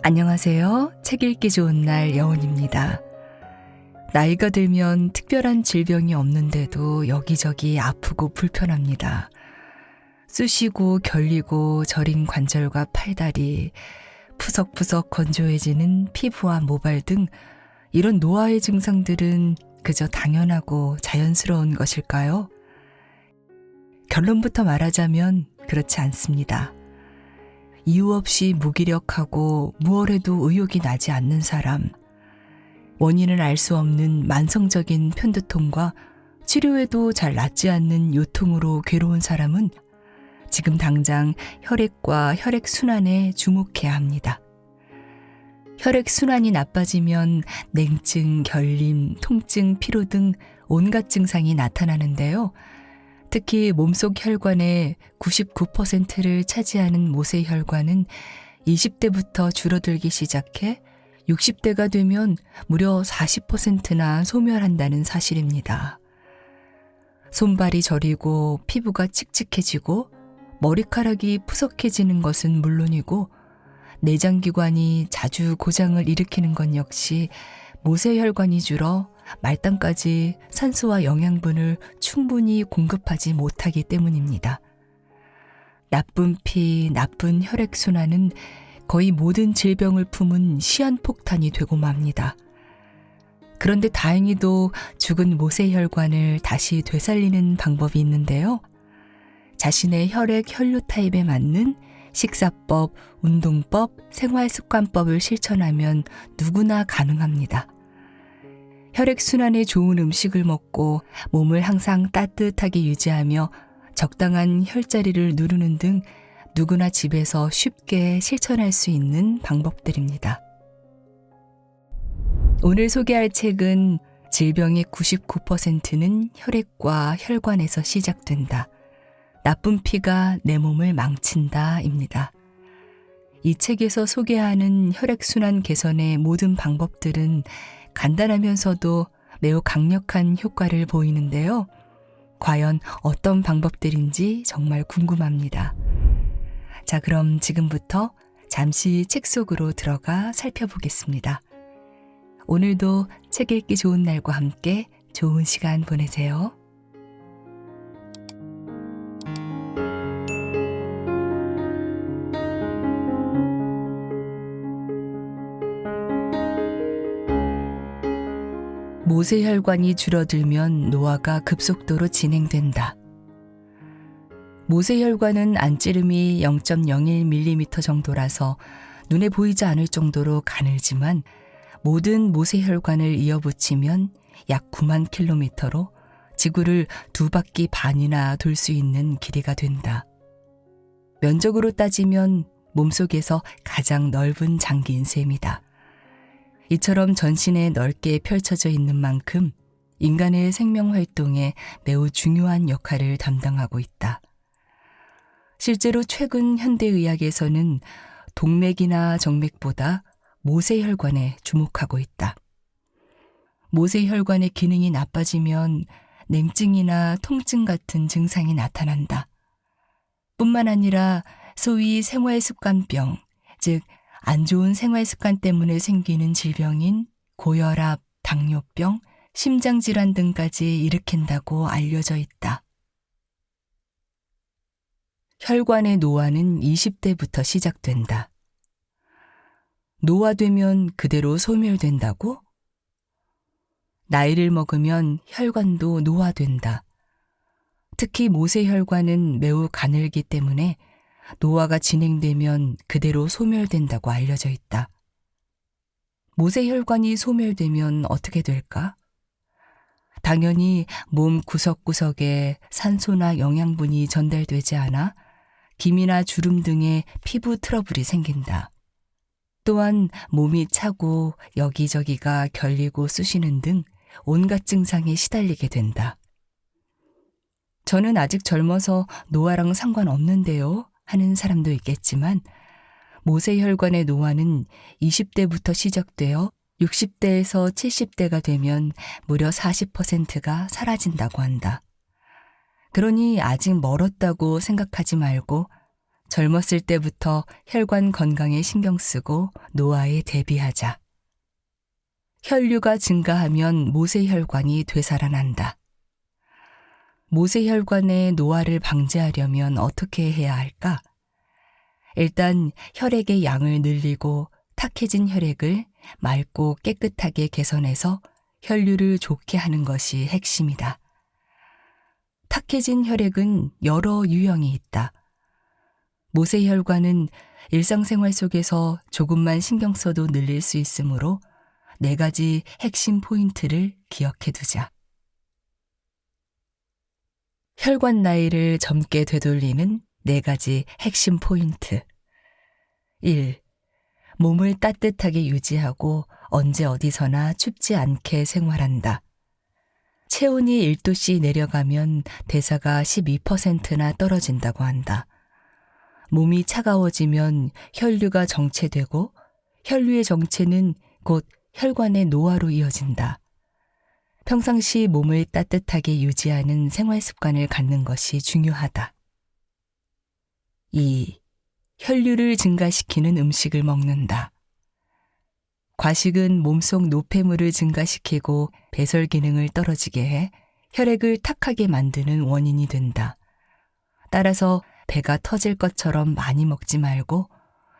안녕하세요. 책 읽기 좋은 날 여운입니다. 나이가 들면 특별한 질병이 없는데도 여기저기 아프고 불편합니다. 쑤시고 결리고 저린 관절과 팔다리, 푸석푸석 건조해지는 피부와 모발 등 이런 노화의 증상들은 그저 당연하고 자연스러운 것일까요? 결론부터 말하자면 그렇지 않습니다. 이유 없이 무기력하고 무얼 해도 의욕이 나지 않는 사람, 원인을 알 수 없는 만성적인 편두통과 치료해도 잘 낫지 않는 요통으로 괴로운 사람은 지금 당장 혈액과 혈액순환에 주목해야 합니다. 혈액순환이 나빠지면 냉증, 결림, 통증, 피로 등 온갖 증상이 나타나는데요. 특히 몸속 혈관의 99%를 차지하는 모세혈관은 20대부터 줄어들기 시작해 60대가 되면 무려 40%나 소멸한다는 사실입니다. 손발이 저리고 피부가 칙칙해지고 머리카락이 푸석해지는 것은 물론이고 내장기관이 자주 고장을 일으키는 건 역시 모세혈관이 줄어 말단까지 산소와 영양분을 충분히 공급하지 못하기 때문입니다. 나쁜 피, 나쁜 혈액순환은 거의 모든 질병을 품은 시한폭탄이 되고 맙니다. 그런데 다행히도 죽은 모세혈관을 다시 되살리는 방법이 있는데요. 자신의 혈액 혈류 타입에 맞는 식사법, 운동법, 생활습관법을 실천하면 누구나 가능합니다. 혈액순환에 좋은 음식을 먹고 몸을 항상 따뜻하게 유지하며 적당한 혈자리를 누르는 등 누구나 집에서 쉽게 실천할 수 있는 방법들입니다. 오늘 소개할 책은 질병의 99%는 혈액과 혈관에서 시작된다. 나쁜 피가 내 몸을 망친다입니다. 이 책에서 소개하는 혈액순환 개선의 모든 방법들은 간단하면서도 매우 강력한 효과를 보이는데요. 과연 어떤 방법들인지 정말 궁금합니다. 자, 그럼 지금부터 잠시 책 속으로 들어가 살펴보겠습니다. 오늘도 책 읽기 좋은 날과 함께 좋은 시간 보내세요. 모세혈관이 줄어들면 노화가 급속도로 진행된다. 모세혈관은 안찌름이 0.01mm 정도라서 눈에 보이지 않을 정도로 가늘지만 모든 모세혈관을 이어붙이면 약 9만 킬로미터로 지구를 2바퀴 반이나 돌 수 있는 길이가 된다. 면적으로 따지면 몸속에서 가장 넓은 장기인 셈이다. 이처럼 전신에 넓게 펼쳐져 있는 만큼 인간의 생명 활동에 매우 중요한 역할을 담당하고 있다. 실제로 최근 현대의학에서는 동맥이나 정맥보다 모세혈관에 주목하고 있다. 모세혈관의 기능이 나빠지면 냉증이나 통증 같은 증상이 나타난다. 뿐만 아니라 소위 생활습관병, 즉 안 좋은 생활습관 때문에 생기는 질병인 고혈압, 당뇨병, 심장질환 등까지 일으킨다고 알려져 있다. 혈관의 노화는 20대부터 시작된다. 노화되면 그대로 소멸된다고? 나이를 먹으면 혈관도 노화된다. 특히 모세혈관은 매우 가늘기 때문에 노화가 진행되면 그대로 소멸된다고 알려져 있다. 모세혈관이 소멸되면 어떻게 될까? 당연히 몸 구석구석에 산소나 영양분이 전달되지 않아 기미나 주름 등의 피부 트러블이 생긴다. 또한 몸이 차고 여기저기가 결리고 쑤시는 등 온갖 증상에 시달리게 된다. 저는 아직 젊어서 노화랑 상관없는데요 하는 사람도 있겠지만 모세혈관의 노화는 20대부터 시작되어 60대에서 70대가 되면 무려 40%가 사라진다고 한다. 그러니 아직 멀었다고 생각하지 말고 젊었을 때부터 혈관 건강에 신경 쓰고 노화에 대비하자. 혈류가 증가하면 모세혈관이 되살아난다. 모세혈관의 노화를 방지하려면 어떻게 해야 할까? 일단 혈액의 양을 늘리고 탁해진 혈액을 맑고 깨끗하게 개선해서 혈류를 좋게 하는 것이 핵심이다. 탁해진 혈액은 여러 유형이 있다. 모세혈관은 일상생활 속에서 조금만 신경 써도 늘릴 수 있으므로 4가지 핵심 포인트를 기억해 두자. 혈관 나이를 젊게 되돌리는 4가지 핵심 포인트. 1. 몸을 따뜻하게 유지하고 언제 어디서나 춥지 않게 생활한다. 체온이 1도씨 내려가면 대사가 12%나 떨어진다고 한다. 몸이 차가워지면 혈류가 정체되고 혈류의 정체는 곧 혈관의 노화로 이어진다. 평상시 몸을 따뜻하게 유지하는 생활 습관을 갖는 것이 중요하다. 2. 혈류를 증가시키는 음식을 먹는다. 과식은 몸속 노폐물을 증가시키고 배설 기능을 떨어지게 해 혈액을 탁하게 만드는 원인이 된다. 따라서 배가 터질 것처럼 많이 먹지 말고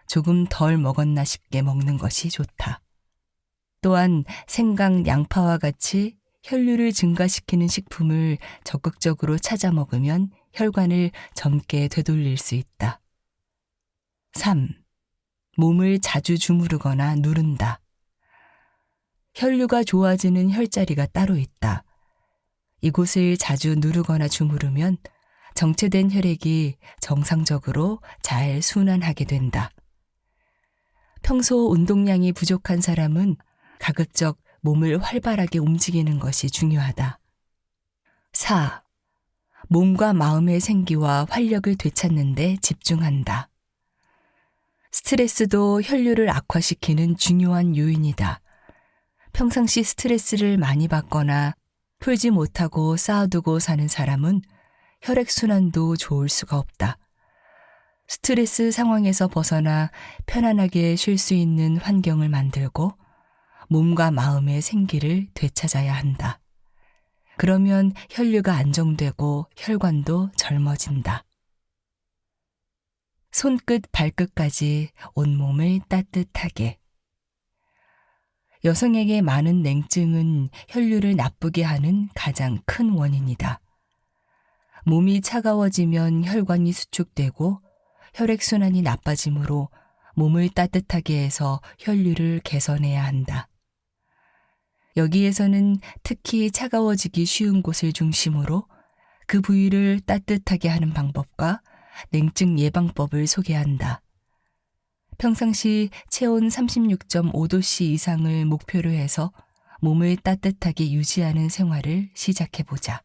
조금 덜 먹었나 싶게 먹는 것이 좋다. 또한 생강, 양파와 같이 혈류를 증가시키는 식품을 적극적으로 찾아 먹으면 혈관을 젊게 되돌릴 수 있다. 3. 몸을 자주 주무르거나 누른다. 혈류가 좋아지는 혈자리가 따로 있다. 이곳을 자주 누르거나 주무르면 정체된 혈액이 정상적으로 잘 순환하게 된다. 평소 운동량이 부족한 사람은 가급적 몸을 활발하게 움직이는 것이 중요하다. 4. 몸과 마음의 생기와 활력을 되찾는 데 집중한다. 스트레스도 혈류를 악화시키는 중요한 요인이다. 평상시 스트레스를 많이 받거나 풀지 못하고 쌓아두고 사는 사람은 혈액순환도 좋을 수가 없다. 스트레스 상황에서 벗어나 편안하게 쉴 수 있는 환경을 만들고 몸과 마음의 생기를 되찾아야 한다. 그러면 혈류가 안정되고 혈관도 젊어진다. 손끝 발끝까지 온몸을 따뜻하게. 여성에게 많은 냉증은 혈류를 나쁘게 하는 가장 큰 원인이다. 몸이 차가워지면 혈관이 수축되고 혈액순환이 나빠지므로 몸을 따뜻하게 해서 혈류를 개선해야 한다. 여기에서는 특히 차가워지기 쉬운 곳을 중심으로 그 부위를 따뜻하게 하는 방법과 냉증 예방법을 소개한다. 평상시 체온 36.5도씨 이상을 목표로 해서 몸을 따뜻하게 유지하는 생활을 시작해보자.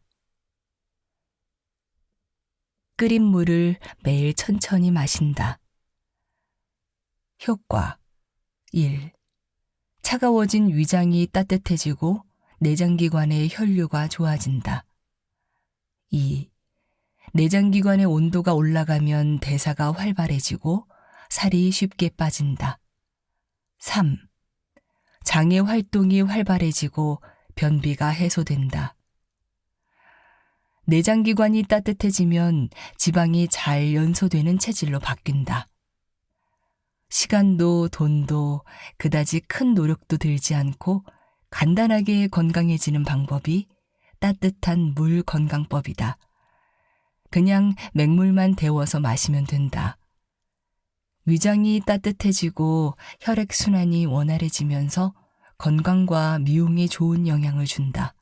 끓인 물을 매일 천천히 마신다. 효과 1. 차가워진 위장이 따뜻해지고 내장기관의 혈류가 좋아진다. 2. 내장기관의 온도가 올라가면 대사가 활발해지고 살이 쉽게 빠진다. 3. 장의 활동이 활발해지고 변비가 해소된다. 내장기관이 따뜻해지면 지방이 잘 연소되는 체질로 바뀐다. 시간도 돈도 그다지 큰 노력도 들지 않고 간단하게 건강해지는 방법이 따뜻한 물 건강법이다. 그냥 맹물만 데워서 마시면 된다. 위장이 따뜻해지고 혈액순환이 원활해지면서 건강과 미용에 좋은 영향을 준다.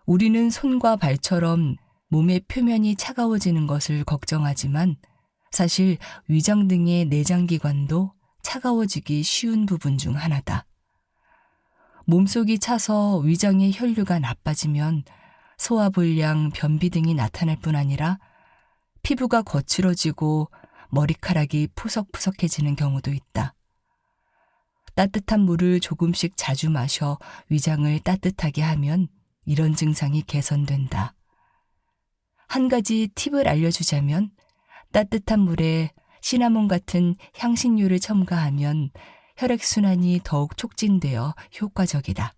우리는 손과 발처럼 몸의 표면이 차가워지는 것을 걱정하지만 사실 위장 등의 내장기관도 차가워지기 쉬운 부분 중 하나다. 몸속이 차서 위장의 혈류가 나빠지면 소화불량, 변비 등이 나타날 뿐 아니라 피부가 거칠어지고 머리카락이 푸석푸석해지는 경우도 있다. 따뜻한 물을 조금씩 자주 마셔 위장을 따뜻하게 하면 이런 증상이 개선된다. 한 가지 팁을 알려주자면 따뜻한 물에 시나몬 같은 향신료를 첨가하면 혈액순환이 더욱 촉진되어 효과적이다.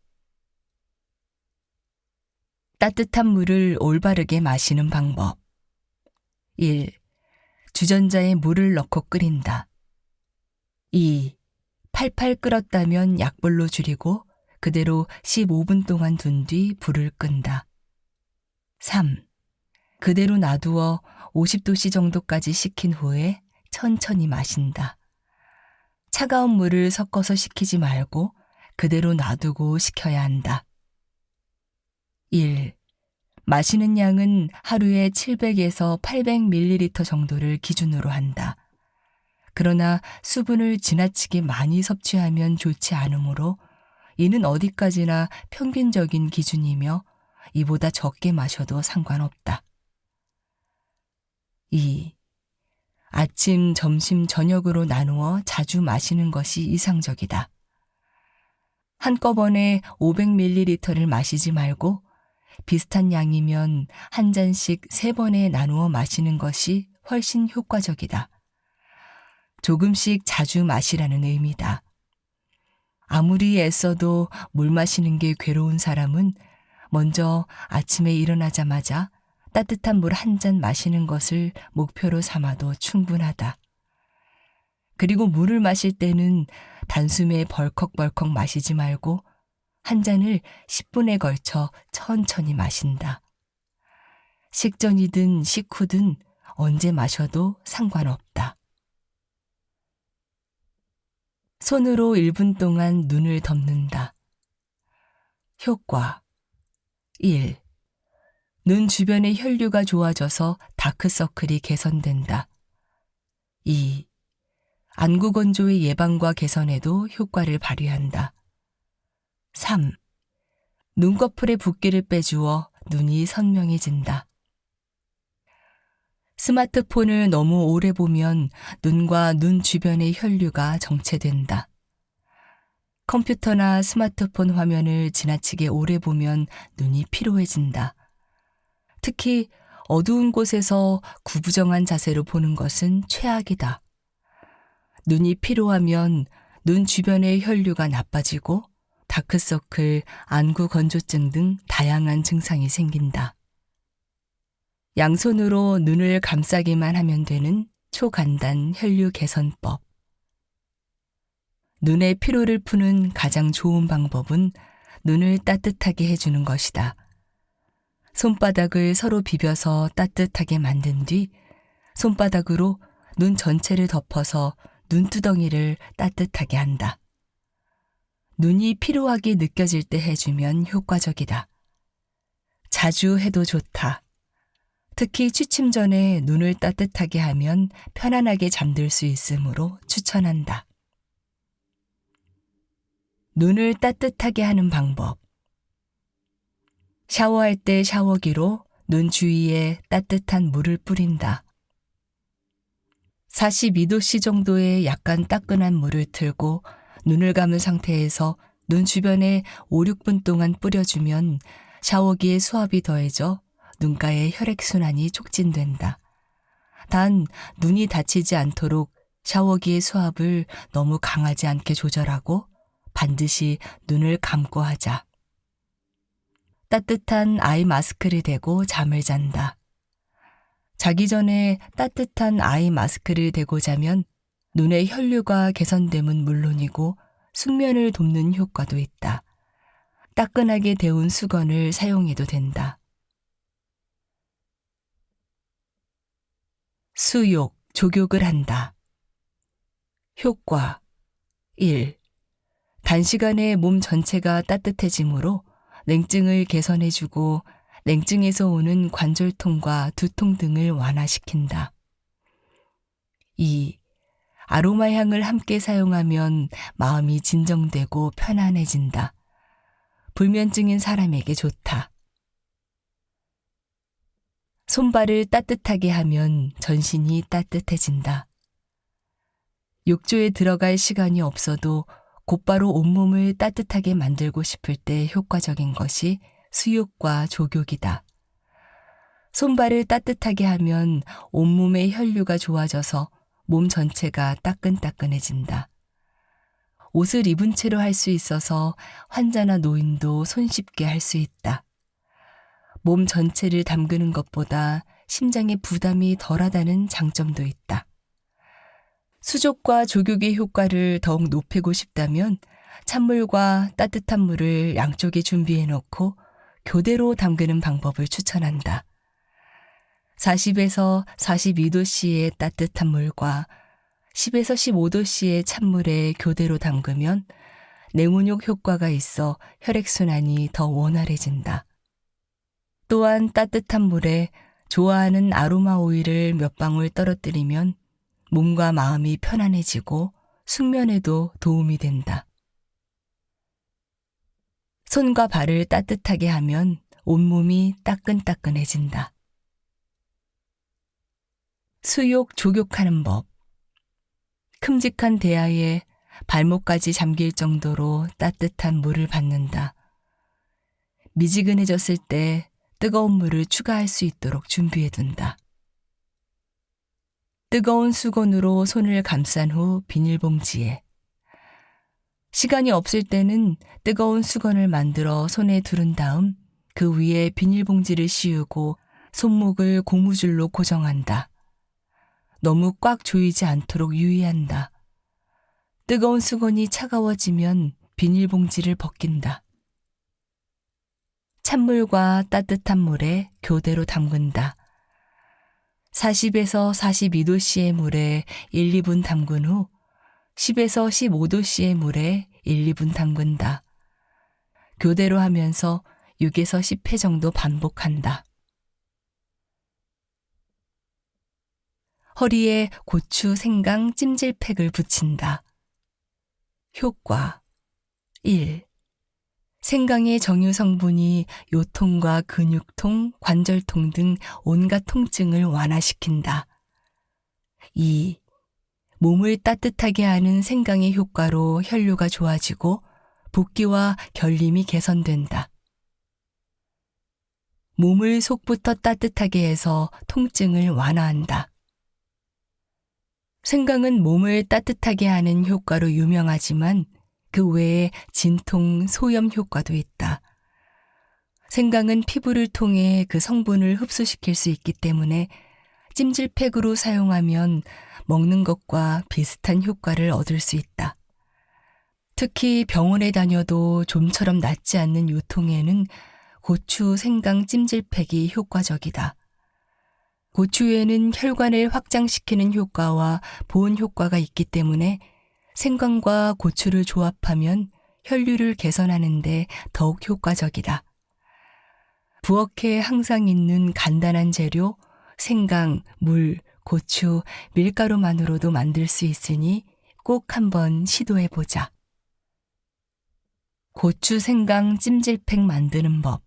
따뜻한 물을 올바르게 마시는 방법. 1. 주전자에 물을 넣고 끓인다. 2. 팔팔 끓었다면 약불로 줄이고 그대로 15분 동안 둔 뒤 불을 끈다. 3. 그대로 놔두어 50도씨 정도까지 식힌 후에 천천히 마신다. 차가운 물을 섞어서 식히지 말고 그대로 놔두고 식혀야 한다. 1. 마시는 양은 하루에 700에서 800ml 정도를 기준으로 한다. 그러나 수분을 지나치게 많이 섭취하면 좋지 않으므로 이는 어디까지나 평균적인 기준이며 이보다 적게 마셔도 상관없다. 2. 아침, 점심, 저녁으로 나누어 자주 마시는 것이 이상적이다. 한꺼번에 500ml를 마시지 말고 비슷한 양이면 한 잔씩 3번에 나누어 마시는 것이 훨씬 효과적이다. 조금씩 자주 마시라는 의미다. 아무리 애써도 물 마시는 게 괴로운 사람은 먼저 아침에 일어나자마자 따뜻한 물 한 잔 마시는 것을 목표로 삼아도 충분하다. 그리고 물을 마실 때는 단숨에 벌컥벌컥 마시지 말고 한 잔을 10분에 걸쳐 천천히 마신다. 식전이든 식후든 언제 마셔도 상관없다. 손으로 1분 동안 눈을 덮는다. 효과 1. 눈 주변의 혈류가 좋아져서 다크서클이 개선된다. 2. 안구 건조의 예방과 개선에도 효과를 발휘한다. 3. 눈꺼풀의 붓기를 빼주어 눈이 선명해진다. 스마트폰을 너무 오래 보면 눈과 눈 주변의 혈류가 정체된다. 컴퓨터나 스마트폰 화면을 지나치게 오래 보면 눈이 피로해진다. 특히 어두운 곳에서 구부정한 자세로 보는 것은 최악이다. 눈이 피로하면 눈 주변의 혈류가 나빠지고 다크서클, 안구 건조증 등 다양한 증상이 생긴다. 양손으로 눈을 감싸기만 하면 되는 초간단 혈류 개선법. 눈의 피로를 푸는 가장 좋은 방법은 눈을 따뜻하게 해주는 것이다. 손바닥을 서로 비벼서 따뜻하게 만든 뒤 손바닥으로 눈 전체를 덮어서 눈두덩이를 따뜻하게 한다. 눈이 피로하게 느껴질 때 해주면 효과적이다. 자주 해도 좋다. 특히 취침 전에 눈을 따뜻하게 하면 편안하게 잠들 수 있으므로 추천한다. 눈을 따뜻하게 하는 방법. 샤워할 때 샤워기로 눈 주위에 따뜻한 물을 뿌린다. 42도씨 정도의 약간 따끈한 물을 틀고 눈을 감은 상태에서 눈 주변에 5, 6분 동안 뿌려주면 샤워기의 수압이 더해져 눈가의 혈액순환이 촉진된다. 단 눈이 다치지 않도록 샤워기의 수압을 너무 강하지 않게 조절하고 반드시 눈을 감고 하자. 따뜻한 아이 마스크를 대고 잠을 잔다. 자기 전에 따뜻한 아이 마스크를 대고 자면 눈의 혈류가 개선됨은 물론이고 숙면을 돕는 효과도 있다. 따끈하게 데운 수건을 사용해도 된다. 수욕, 족욕을 한다. 효과 1. 단시간에 몸 전체가 따뜻해지므로 냉증을 개선해주고 냉증에서 오는 관절통과 두통 등을 완화시킨다. 2. 아로마 향을 함께 사용하면 마음이 진정되고 편안해진다. 불면증인 사람에게 좋다. 손발을 따뜻하게 하면 전신이 따뜻해진다. 욕조에 들어갈 시간이 없어도 곧바로 온몸을 따뜻하게 만들고 싶을 때 효과적인 것이 수욕과 족욕이다. 손발을 따뜻하게 하면 온몸의 혈류가 좋아져서 몸 전체가 따끈따끈해진다. 옷을 입은 채로 할 수 있어서 환자나 노인도 손쉽게 할 수 있다. 몸 전체를 담그는 것보다 심장에 부담이 덜하다는 장점도 있다. 수족과 족욕의 효과를 더욱 높이고 싶다면 찬물과 따뜻한 물을 양쪽에 준비해 놓고 교대로 담그는 방법을 추천한다. 40에서 42도씨의 따뜻한 물과 10에서 15도씨의 찬물에 교대로 담그면 내문욕 효과가 있어 혈액순환이 더 원활해진다. 또한 따뜻한 물에 좋아하는 아로마 오일을 몇 방울 떨어뜨리면 몸과 마음이 편안해지고 숙면에도 도움이 된다. 손과 발을 따뜻하게 하면 온몸이 따끈따끈해진다. 수욕, 족욕하는 법. 큼직한 대야에 발목까지 잠길 정도로 따뜻한 물을 받는다. 미지근해졌을 때 뜨거운 물을 추가할 수 있도록 준비해둔다. 뜨거운 수건으로 손을 감싼 후 비닐봉지에. 시간이 없을 때는 뜨거운 수건을 만들어 손에 두른 다음 그 위에 비닐봉지를 씌우고 손목을 고무줄로 고정한다. 너무 꽉 조이지 않도록 유의한다. 뜨거운 수건이 차가워지면 비닐봉지를 벗긴다. 찬물과 따뜻한 물에 교대로 담근다. 40에서 42도씨의 물에 1, 2분 담근 후 10에서 15도씨의 물에 1, 2분 담근다. 교대로 하면서 6에서 10회 정도 반복한다. 허리에 고추, 생강, 찜질팩을 붙인다. 효과 1. 생강의 정유 성분이 요통과 근육통, 관절통 등 온갖 통증을 완화시킨다. 2. 몸을 따뜻하게 하는 생강의 효과로 혈류가 좋아지고 붓기와 결림이 개선된다. 몸을 속부터 따뜻하게 해서 통증을 완화한다. 생강은 몸을 따뜻하게 하는 효과로 유명하지만 그 외에 진통, 소염 효과도 있다. 생강은 피부를 통해 그 성분을 흡수시킬 수 있기 때문에 찜질팩으로 사용하면 먹는 것과 비슷한 효과를 얻을 수 있다. 특히 병원에 다녀도 좀처럼 낫지 않는 요통에는 고추, 생강 찜질팩이 효과적이다. 고추에는 혈관을 확장시키는 효과와 보온 효과가 있기 때문에 생강과 고추를 조합하면 혈류를 개선하는 데 더욱 효과적이다. 부엌에 항상 있는 간단한 재료, 생강, 물, 고추, 밀가루만으로도 만들 수 있으니 꼭 한번 시도해보자. 고추 생강 찜질팩 만드는 법.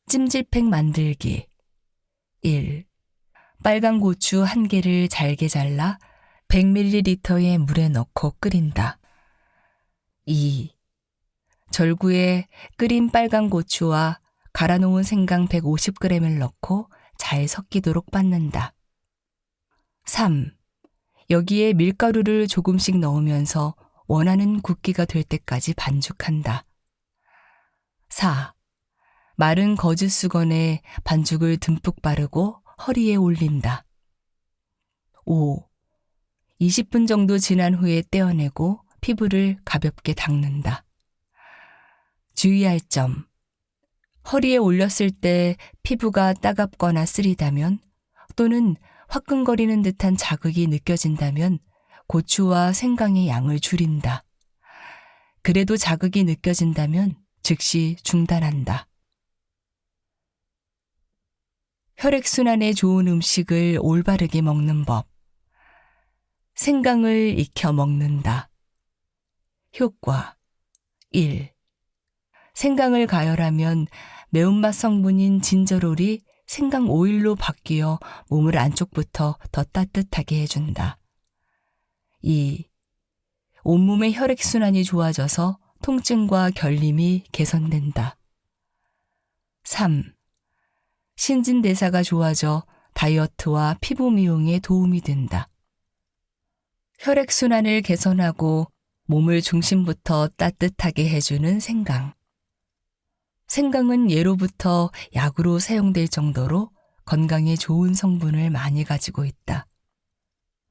찜질팩 만들기. 1. 빨간 고추 1개를 잘게 잘라 100ml의 물에 넣고 끓인다. 2. 절구에 끓인 빨간 고추와 갈아놓은 생강 150g을 넣고 잘 섞이도록 빻는다. 3. 여기에 밀가루를 조금씩 넣으면서 원하는 굵기가 될 때까지 반죽한다. 4. 마른 거즈 수건에 반죽을 듬뿍 바르고 허리에 올린다. 5. 20분 정도 지난 후에 떼어내고 피부를 가볍게 닦는다. 주의할 점. 허리에 올렸을 때 피부가 따갑거나 쓰리다면 또는 화끈거리는 듯한 자극이 느껴진다면 고추와 생강의 양을 줄인다. 그래도 자극이 느껴진다면 즉시 중단한다. 혈액순환에 좋은 음식을 올바르게 먹는 법. 생강을 익혀 먹는다. 효과 1. 생강을 가열하면 매운맛 성분인 진저롤이 생강 오일로 바뀌어 몸을 안쪽부터 더 따뜻하게 해준다. 2. 온몸의 혈액순환이 좋아져서 통증과 결림이 개선된다. 3. 신진대사가 좋아져 다이어트와 피부 미용에 도움이 된다. 혈액순환을 개선하고 몸을 중심부터 따뜻하게 해주는 생강. 생강은 예로부터 약으로 사용될 정도로 건강에 좋은 성분을 많이 가지고 있다.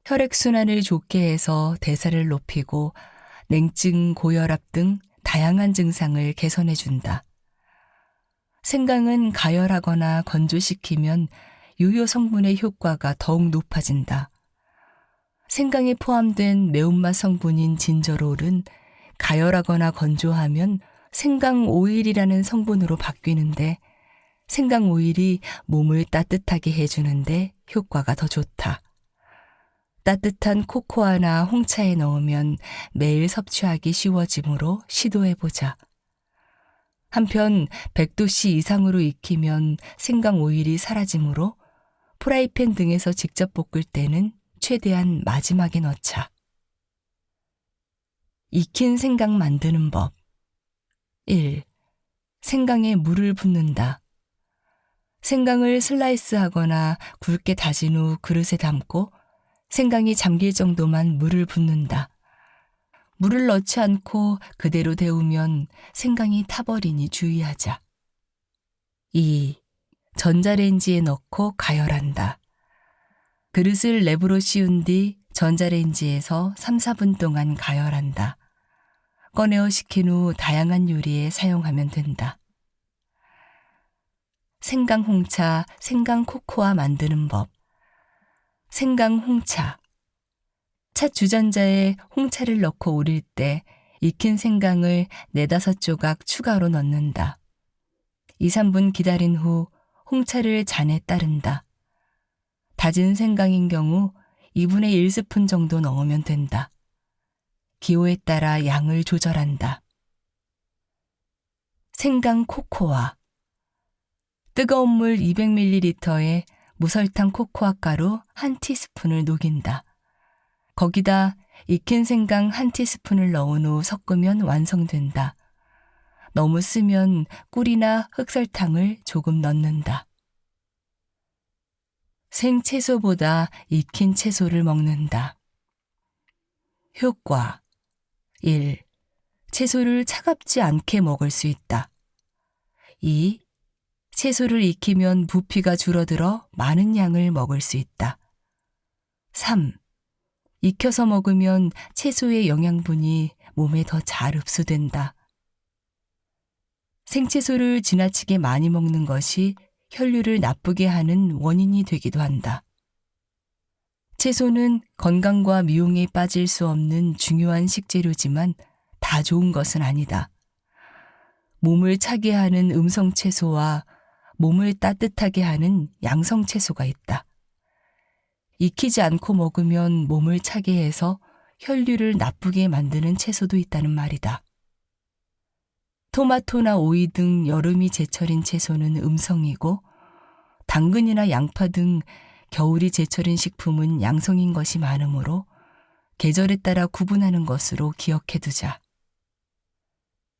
혈액순환을 좋게 해서 대사를 높이고 냉증, 고혈압 등 다양한 증상을 개선해준다. 생강은 가열하거나 건조시키면 유효 성분의 효과가 더욱 높아진다. 생강에 포함된 매운맛 성분인 진저롤은 가열하거나 건조하면 생강 오일이라는 성분으로 바뀌는데 생강 오일이 몸을 따뜻하게 해주는데 효과가 더 좋다. 따뜻한 코코아나 홍차에 넣으면 매일 섭취하기 쉬워지므로 시도해보자. 한편 100도씨 이상으로 익히면 생강 오일이 사라지므로 프라이팬 등에서 직접 볶을 때는 최대한 마지막에 넣자. 익힌 생강 만드는 법. 1. 생강에 물을 붓는다. 생강을 슬라이스하거나 굵게 다진 후 그릇에 담고 생강이 잠길 정도만 물을 붓는다. 물을 넣지 않고 그대로 데우면 생강이 타버리니 주의하자. 2. 전자레인지에 넣고 가열한다. 그릇을 랩으로 씌운 뒤 전자레인지에서 3, 4분 동안 가열한다. 꺼내어 식힌 후 다양한 요리에 사용하면 된다. 생강 홍차, 생강 코코아 만드는 법. 생강 홍차. 차 주전자에 홍차를 넣고 우릴 때 익힌 생강을 4-5조각 추가로 넣는다. 2, 3분 기다린 후 홍차를 잔에 따른다. 다진 생강인 경우 2분의 1스푼 정도 넣으면 된다. 기호에 따라 양을 조절한다. 생강 코코아. 뜨거운 물 200ml에 무설탕 코코아 가루 1티스푼을 녹인다. 거기다 익힌 생강 1티스푼을 넣은 후 섞으면 완성된다. 너무 쓰면 꿀이나 흑설탕을 조금 넣는다. 생채소보다 익힌 채소를 먹는다. 효과. 1. 채소를 차갑지 않게 먹을 수 있다. 2. 채소를 익히면 부피가 줄어들어 많은 양을 먹을 수 있다. 3. 익혀서 먹으면 채소의 영양분이 몸에 더 잘 흡수된다. 생채소를 지나치게 많이 먹는 것이 혈류를 나쁘게 하는 원인이 되기도 한다. 채소는 건강과 미용에 빠질 수 없는 중요한 식재료지만 다 좋은 것은 아니다. 몸을 차게 하는 음성채소와 몸을 따뜻하게 하는 양성채소가 있다. 익히지 않고 먹으면 몸을 차게 해서 혈류를 나쁘게 만드는 채소도 있다는 말이다. 토마토나 오이 등 여름이 제철인 채소는 음성이고 당근이나 양파 등 겨울이 제철인 식품은 양성인 것이 많으므로 계절에 따라 구분하는 것으로 기억해두자.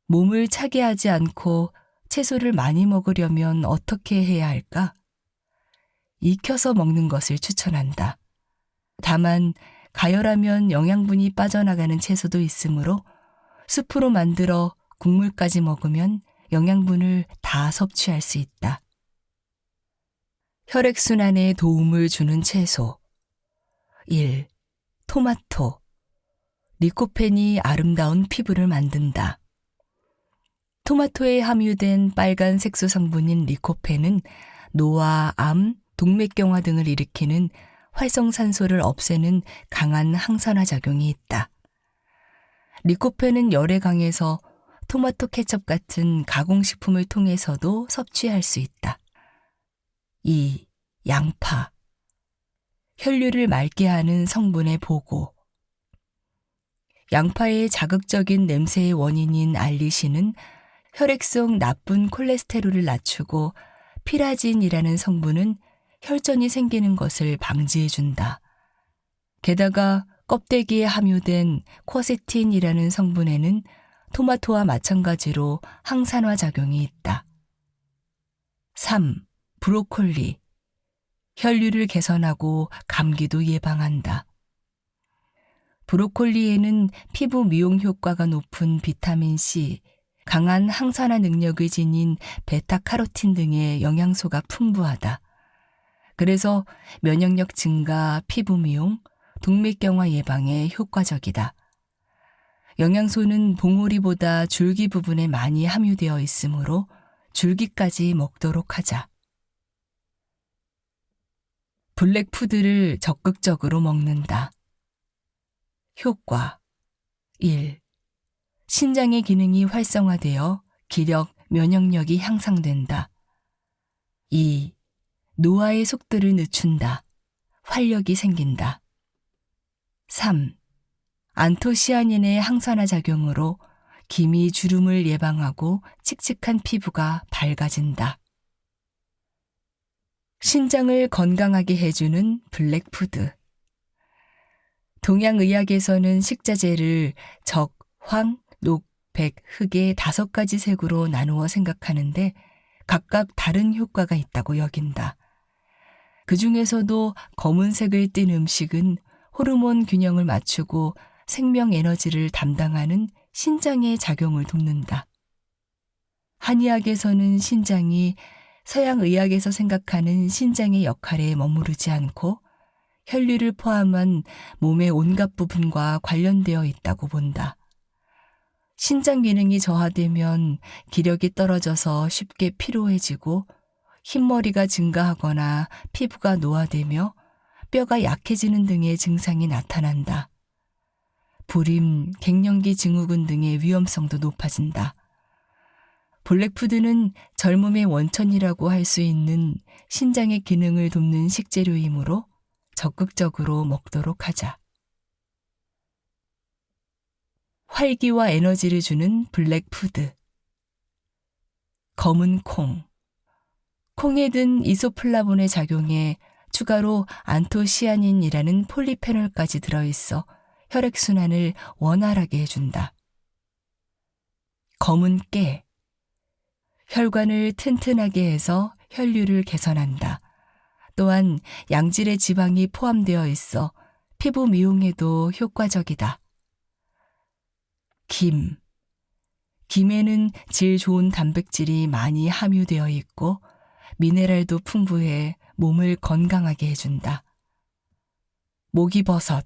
몸을 차게 하지 않고 채소를 많이 먹으려면 어떻게 해야 할까? 익혀서 먹는 것을 추천한다. 다만 가열하면 영양분이 빠져나가는 채소도 있으므로 수프로 만들어 국물까지 먹으면 영양분을 다 섭취할 수 있다. 혈액순환에 도움을 주는 채소. 1. 토마토. 리코펜이 아름다운 피부를 만든다. 토마토에 함유된 빨간 색소 성분인 리코펜은 노화, 암, 동맥경화 등을 일으키는 활성산소를 없애는 강한 항산화 작용이 있다. 리코펜은 열에 강해서 토마토 케첩 같은 가공식품을 통해서도 섭취할 수 있다. 2. 양파. 혈류를 맑게 하는 성분의 보고. 양파의 자극적인 냄새의 원인인 알리신은 혈액 속 나쁜 콜레스테롤을 낮추고 피라진이라는 성분은 혈전이 생기는 것을 방지해준다. 게다가 껍데기에 함유된 쿼세틴이라는 성분에는 토마토와 마찬가지로 항산화 작용이 있다. 3. 브로콜리, 혈류를 개선하고 감기도 예방한다. 브로콜리에는 피부 미용 효과가 높은 비타민C, 강한 항산화 능력을 지닌 베타카로틴 등의 영양소가 풍부하다. 그래서 면역력 증가, 피부 미용, 동맥경화 예방에 효과적이다. 영양소는 봉오리보다 줄기 부분에 많이 함유되어 있으므로 줄기까지 먹도록 하자. 블랙푸드를 적극적으로 먹는다. 효과 1. 신장의 기능이 활성화되어 기력, 면역력이 향상된다. 2. 노화의 속도를 늦춘다. 활력이 생긴다. 3. 안토시아닌의 항산화 작용으로 기미 주름을 예방하고 칙칙한 피부가 밝아진다. 신장을 건강하게 해주는 블랙푸드. 동양의학에서는 식자재를 적, 황, 녹, 백, 흑의 5가지 색으로 나누어 생각하는데 각각 다른 효과가 있다고 여긴다. 그 중에서도 검은색을 띤 음식은 호르몬 균형을 맞추고 생명 에너지를 담당하는 신장의 작용을 돕는다. 한의학에서는 신장이 서양의학에서 생각하는 신장의 역할에 머무르지 않고 혈류를 포함한 몸의 온갖 부분과 관련되어 있다고 본다. 신장 기능이 저하되면 기력이 떨어져서 쉽게 피로해지고 흰머리가 증가하거나 피부가 노화되며 뼈가 약해지는 등의 증상이 나타난다. 불임, 갱년기 증후군 등의 위험성도 높아진다. 블랙푸드는 젊음의 원천이라고 할 수 있는 신장의 기능을 돕는 식재료이므로 적극적으로 먹도록 하자. 활기와 에너지를 주는 블랙푸드. 검은 콩. 콩에 든 이소플라본의 작용에 추가로 안토시아닌이라는 폴리페놀까지 들어있어 혈액순환을 원활하게 해준다. 검은 깨. 혈관을 튼튼하게 해서 혈류를 개선한다. 또한 양질의 지방이 포함되어 있어 피부 미용에도 효과적이다. 김. 김에는 질 좋은 단백질이 많이 함유되어 있고 미네랄도 풍부해 몸을 건강하게 해준다. 목이버섯.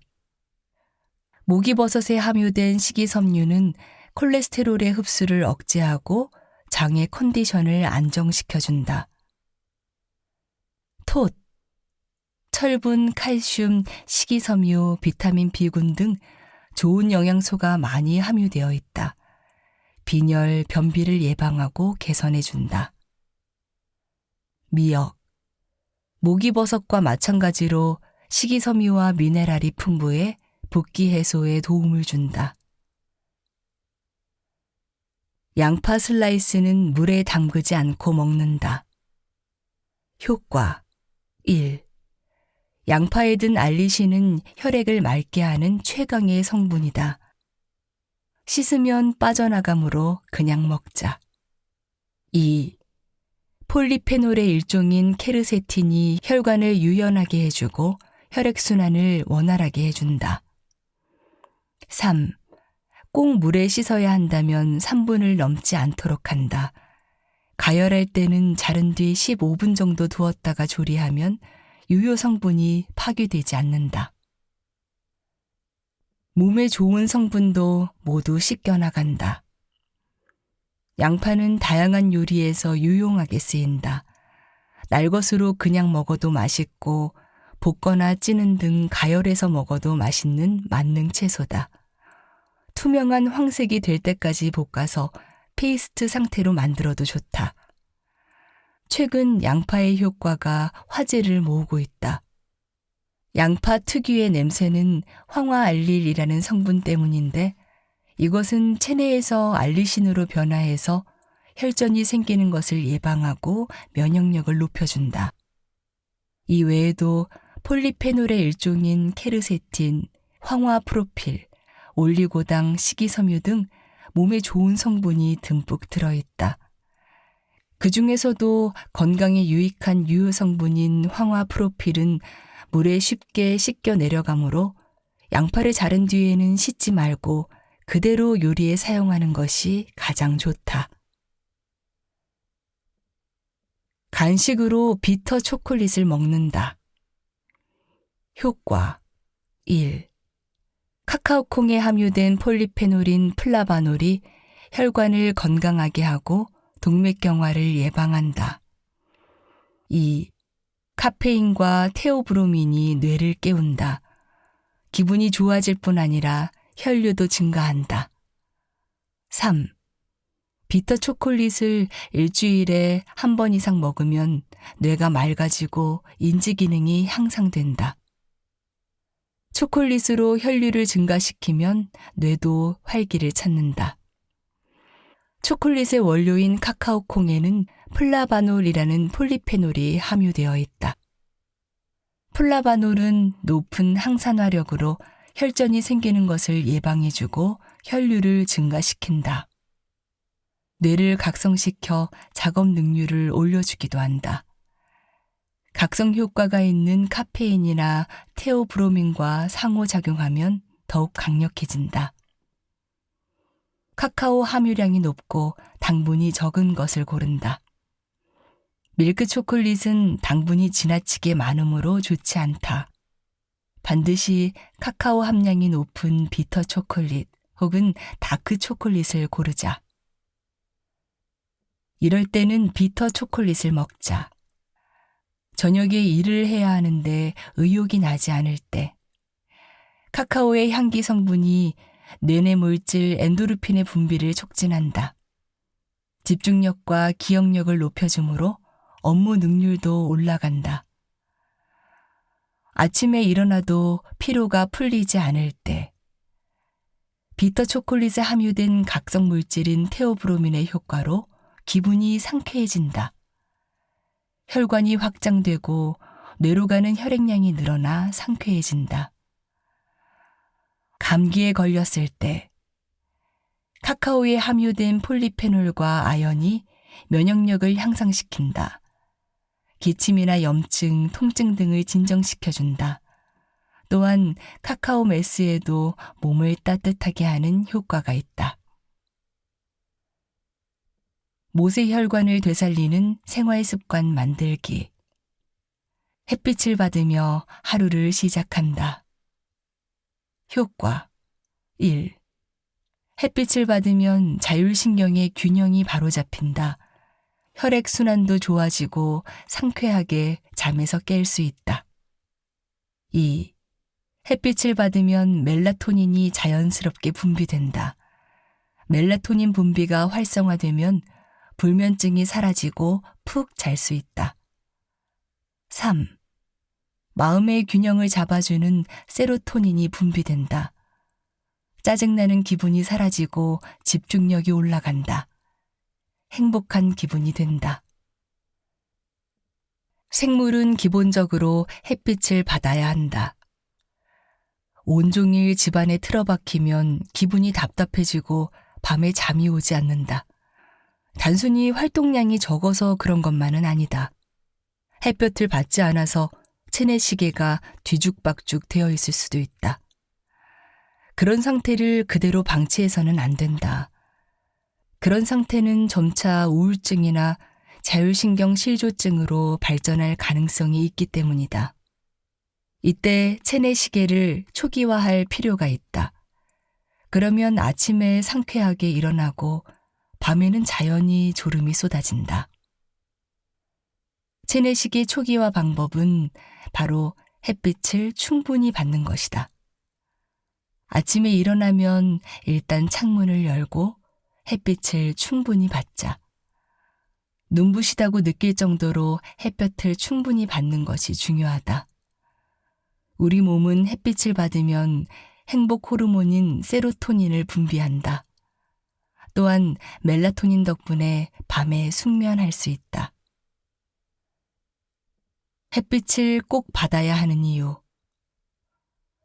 목이버섯에 함유된 식이섬유는 콜레스테롤의 흡수를 억제하고 장의 컨디션을 안정시켜준다. 톳. 철분, 칼슘, 식이섬유, 비타민 B군 등 좋은 영양소가 많이 함유되어 있다. 빈혈, 변비를 예방하고 개선해준다. 미역. 목이버섯과 마찬가지로 식이섬유와 미네랄이 풍부해 붓기 해소에 도움을 준다. 양파 슬라이스는 물에 담그지 않고 먹는다. 효과 1. 양파에 든 알리신은 혈액을 맑게 하는 최강의 성분이다. 씻으면 빠져나가므로 그냥 먹자. 2. 폴리페놀의 일종인 케르세틴이 혈관을 유연하게 해주고 혈액순환을 원활하게 해준다. 3. 꼭 물에 씻어야 한다면 3분을 넘지 않도록 한다. 가열할 때는 자른 뒤 15분 정도 두었다가 조리하면 유효 성분이 파괴되지 않는다. 몸에 좋은 성분도 모두 씻겨나간다. 양파는 다양한 요리에서 유용하게 쓰인다. 날것으로 그냥 먹어도 맛있고 볶거나 찌는 등 가열해서 먹어도 맛있는 만능 채소다. 투명한 황색이 될 때까지 볶아서 페이스트 상태로 만들어도 좋다. 최근 양파의 효과가 화제를 모으고 있다. 양파 특유의 냄새는 황화알릴이라는 성분 때문인데 이것은 체내에서 알리신으로 변화해서 혈전이 생기는 것을 예방하고 면역력을 높여준다. 이 외에도 폴리페놀의 일종인 케르세틴, 황화프로필, 올리고당, 식이섬유 등 몸에 좋은 성분이 듬뿍 들어있다. 그 중에서도 건강에 유익한 유효 성분인 황화 프로필은 물에 쉽게 씻겨 내려가므로 양파를 자른 뒤에는 씻지 말고 그대로 요리에 사용하는 것이 가장 좋다. 간식으로 비터 초콜릿을 먹는다. 효과 1. 카카오콩에 함유된 폴리페놀인 플라바놀이 혈관을 건강하게 하고 동맥경화를 예방한다. 2. 카페인과 테오브로민이 뇌를 깨운다. 기분이 좋아질 뿐 아니라 혈류도 증가한다. 3. 비터 초콜릿을 일주일에 한 번 이상 먹으면 뇌가 맑아지고 인지 기능이 향상된다. 초콜릿으로 혈류를 증가시키면 뇌도 활기를 찾는다. 초콜릿의 원료인 카카오콩에는 플라바놀이라는 폴리페놀이 함유되어 있다. 플라바놀은 높은 항산화력으로 혈전이 생기는 것을 예방해주고 혈류를 증가시킨다. 뇌를 각성시켜 작업 능률을 올려주기도 한다. 각성 효과가 있는 카페인이나 테오브로민과 상호작용하면 더욱 강력해진다. 카카오 함유량이 높고 당분이 적은 것을 고른다. 밀크 초콜릿은 당분이 지나치게 많으므로 좋지 않다. 반드시 카카오 함량이 높은 비터 초콜릿 혹은 다크 초콜릿을 고르자. 이럴 때는 비터 초콜릿을 먹자. 저녁에 일을 해야 하는데 의욕이 나지 않을 때, 카카오의 향기 성분이 뇌내 물질 엔도르핀의 분비를 촉진한다. 집중력과 기억력을 높여주므로 업무 능률도 올라간다. 아침에 일어나도 피로가 풀리지 않을 때, 비터 초콜릿에 함유된 각성 물질인 테오브로민의 효과로 기분이 상쾌해진다. 혈관이 확장되고 뇌로 가는 혈액량이 늘어나 상쾌해진다. 감기에 걸렸을 때 카카오에 함유된 폴리페놀과 아연이 면역력을 향상시킨다. 기침이나 염증, 통증 등을 진정시켜준다. 또한 카카오 메스에도 몸을 따뜻하게 하는 효과가 있다. 모세혈관을 되살리는 생활습관 만들기. 햇빛을 받으며 하루를 시작한다. 효과 1. 햇빛을 받으면 자율신경의 균형이 바로잡힌다. 혈액순환도 좋아지고 상쾌하게 잠에서 깰 수 있다. 2. 햇빛을 받으면 멜라토닌이 자연스럽게 분비된다. 멜라토닌 분비가 활성화되면 불면증이 사라지고 푹 잘 수 있다. 3. 마음의 균형을 잡아주는 세로토닌이 분비된다. 짜증나는 기분이 사라지고 집중력이 올라간다. 행복한 기분이 된다. 생물은 기본적으로 햇빛을 받아야 한다. 온종일 집안에 틀어박히면 기분이 답답해지고 밤에 잠이 오지 않는다. 단순히 활동량이 적어서 그런 것만은 아니다. 햇볕을 받지 않아서 체내시계가 뒤죽박죽 되어 있을 수도 있다. 그런 상태를 그대로 방치해서는 안 된다. 그런 상태는 점차 우울증이나 자율신경 실조증으로 발전할 가능성이 있기 때문이다. 이때 체내시계를 초기화할 필요가 있다. 그러면 아침에 상쾌하게 일어나고 밤에는 자연히 졸음이 쏟아진다. 체내시계 초기화 방법은 바로 햇빛을 충분히 받는 것이다. 아침에 일어나면 일단 창문을 열고 햇빛을 충분히 받자. 눈부시다고 느낄 정도로 햇볕을 충분히 받는 것이 중요하다. 우리 몸은 햇빛을 받으면 행복 호르몬인 세로토닌을 분비한다. 또한 멜라토닌 덕분에 밤에 숙면할 수 있다. 햇빛을 꼭 받아야 하는 이유.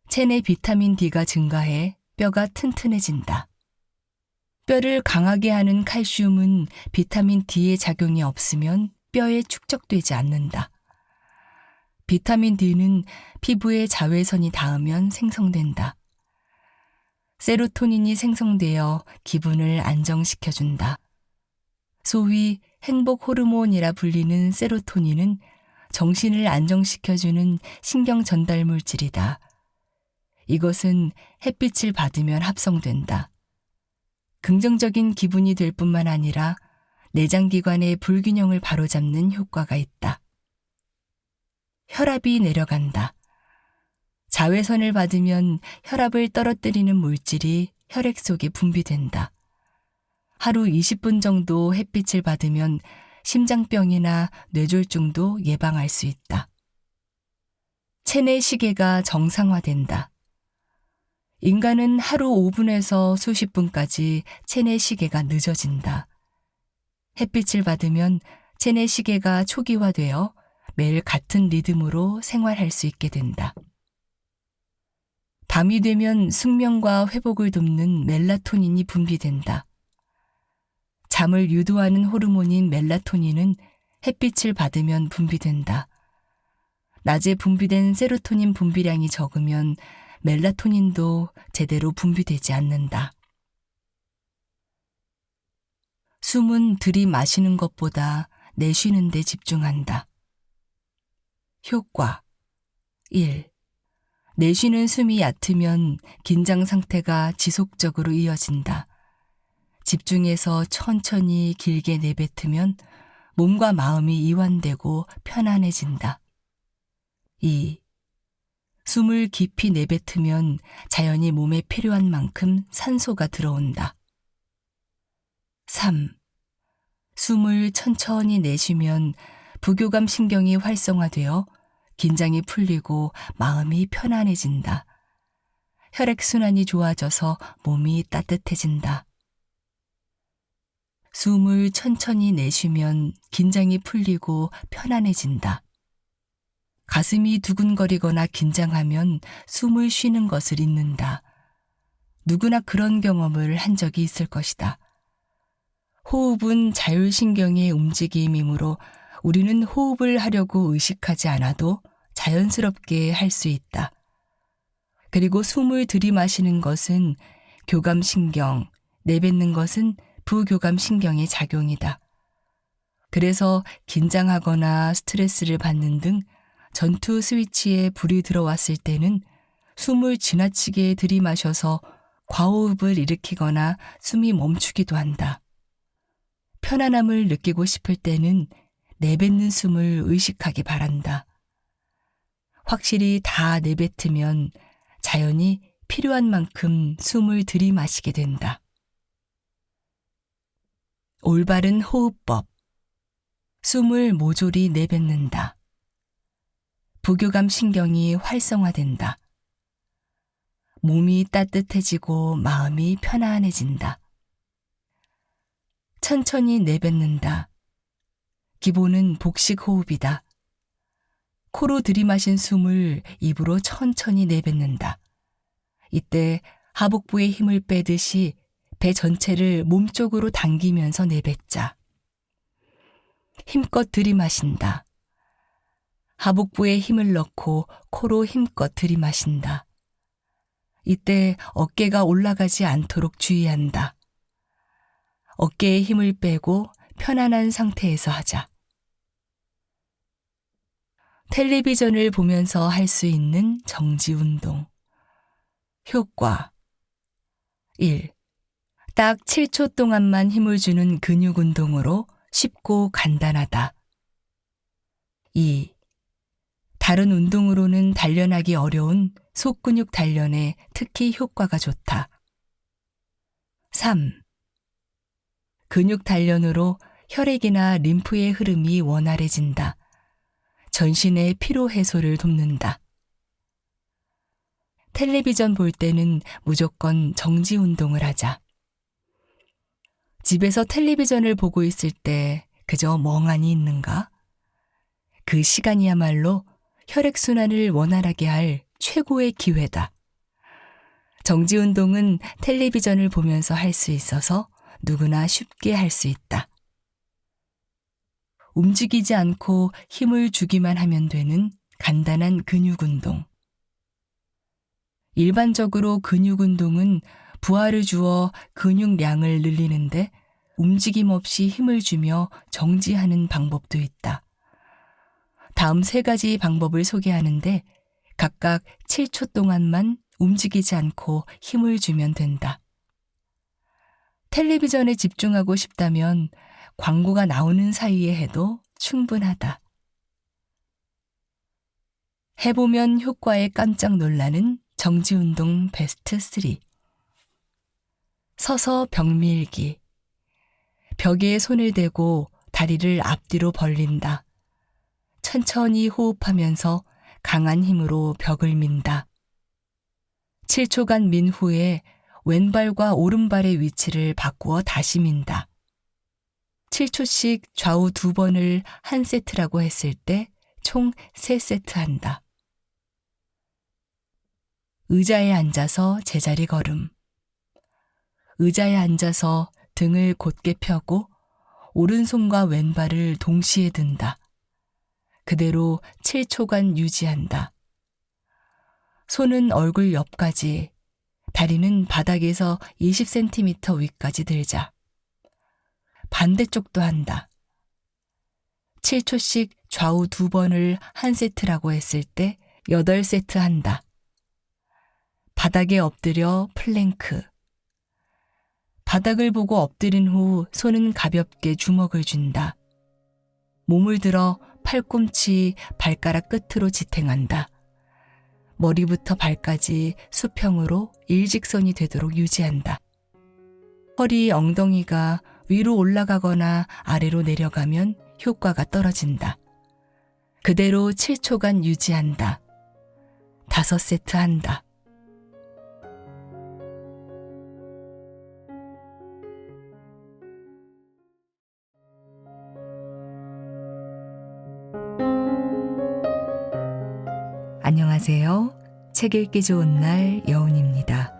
체내 비타민 D가 증가해 뼈가 튼튼해진다. 뼈를 강하게 하는 칼슘은 비타민 D의 작용이 없으면 뼈에 축적되지 않는다. 비타민 D는 피부에 자외선이 닿으면 생성된다. 세로토닌이 생성되어 기분을 안정시켜준다. 소위 행복 호르몬이라 불리는 세로토닌은 정신을 안정시켜주는 신경 전달 물질이다. 이것은 햇빛을 받으면 합성된다. 긍정적인 기분이 될 뿐만 아니라 내장기관의 불균형을 바로잡는 효과가 있다. 혈압이 내려간다. 자외선을 받으면 혈압을 떨어뜨리는 물질이 혈액 속에 분비된다. 하루 20분 정도 햇빛을 받으면 심장병이나 뇌졸중도 예방할 수 있다. 체내 시계가 정상화된다. 인간은 하루 5분에서 수십 분까지 체내 시계가 늦어진다. 햇빛을 받으면 체내 시계가 초기화되어 매일 같은 리듬으로 생활할 수 있게 된다. 밤이 되면 숙면과 회복을 돕는 멜라토닌이 분비된다. 잠을 유도하는 호르몬인 멜라토닌은 햇빛을 받으면 분비된다. 낮에 분비된 세로토닌 분비량이 적으면 멜라토닌도 제대로 분비되지 않는다. 숨은 들이마시는 것보다 내쉬는 데 집중한다. 효과 1. 내쉬는 숨이 얕으면 긴장 상태가 지속적으로 이어진다. 집중해서 천천히 길게 내뱉으면 몸과 마음이 이완되고 편안해진다. 2. 숨을 깊이 내뱉으면 자연히 몸에 필요한 만큼 산소가 들어온다. 3. 숨을 천천히 내쉬면 부교감 신경이 활성화되어 긴장이 풀리고 마음이 편안해진다. 혈액순환이 좋아져서 몸이 따뜻해진다. 숨을 천천히 내쉬면 긴장이 풀리고 편안해진다. 가슴이 두근거리거나 긴장하면 숨을 쉬는 것을 잊는다. 누구나 그런 경험을 한 적이 있을 것이다. 호흡은 자율신경의 움직임이므로 우리는 호흡을 하려고 의식하지 않아도 자연스럽게 할 수 있다. 그리고 숨을 들이마시는 것은 교감신경, 내뱉는 것은 부교감신경의 작용이다. 그래서 긴장하거나 스트레스를 받는 등 전투 스위치에 불이 들어왔을 때는 숨을 지나치게 들이마셔서 과호흡을 일으키거나 숨이 멈추기도 한다. 편안함을 느끼고 싶을 때는 내뱉는 숨을 의식하기 바란다. 확실히 다 내뱉으면 자연히 필요한 만큼 숨을 들이마시게 된다. 올바른 호흡법. 숨을 모조리 내뱉는다. 부교감 신경이 활성화된다. 몸이 따뜻해지고 마음이 편안해진다. 천천히 내뱉는다. 기본은 복식 호흡이다. 코로 들이마신 숨을 입으로 천천히 내뱉는다. 이때 하복부에 힘을 빼듯이 배 전체를 몸쪽으로 당기면서 내뱉자. 힘껏 들이마신다. 하복부에 힘을 넣고 코로 힘껏 들이마신다. 이때 어깨가 올라가지 않도록 주의한다. 어깨에 힘을 빼고 편안한 상태에서 하자. 텔레비전을 보면서 할 수 있는 정지 운동. 효과 1. 딱 7초 동안만 힘을 주는 근육 운동으로 쉽고 간단하다. 2. 다른 운동으로는 단련하기 어려운 속근육 단련에 특히 효과가 좋다. 3. 근육 단련으로 혈액이나 림프의 흐름이 원활해진다. 전신의 피로 해소를 돕는다. 텔레비전 볼 때는 무조건 정지 운동을 하자. 집에서 텔레비전을 보고 있을 때 그저 멍하니 있는가? 그 시간이야말로 혈액순환을 원활하게 할 최고의 기회다. 정지 운동은 텔레비전을 보면서 할 수 있어서 누구나 쉽게 할 수 있다. 움직이지 않고 힘을 주기만 하면 되는 간단한 근육 운동. 일반적으로 근육 운동은 부하를 주어 근육량을 늘리는데 움직임 없이 힘을 주며 정지하는 방법도 있다. 다음 3가지 방법을 소개하는데 각각 7초 동안만 움직이지 않고 힘을 주면 된다. 텔레비전에 집중하고 싶다면 광고가 나오는 사이에 해도 충분하다. 해보면 효과에 깜짝 놀라는 정지운동 베스트 3. 서서 벽 밀기. 벽에 손을 대고 다리를 앞뒤로 벌린다. 천천히 호흡하면서 강한 힘으로 벽을 민다. 7초간 민 후에 왼발과 오른발의 위치를 바꾸어 다시 민다. 7초씩 좌우 2번을 한 세트라고 했을 때 총 3세트 한다. 의자에 앉아서 제자리 걸음. 의자에 앉아서 등을 곧게 펴고 오른손과 왼발을 동시에 든다. 그대로 7초간 유지한다. 손은 얼굴 옆까지, 다리는 바닥에서 20cm 위까지 들자. 반대쪽도 한다. 7초씩 좌우 2번을 한 세트라고 했을 때 8세트 한다. 바닥에 엎드려 플랭크. 바닥을 보고 엎드린 후 손은 가볍게 주먹을 쥔다. 몸을 들어 팔꿈치, 발가락 끝으로 지탱한다. 머리부터 발까지 수평으로 일직선이 되도록 유지한다. 허리, 엉덩이가 위로 올라가거나 아래로 내려가면 효과가 떨어진다. 그대로 7초간 유지한다. 5세트 한다. 안녕하세요. 책 읽기 좋은 날 여운입니다.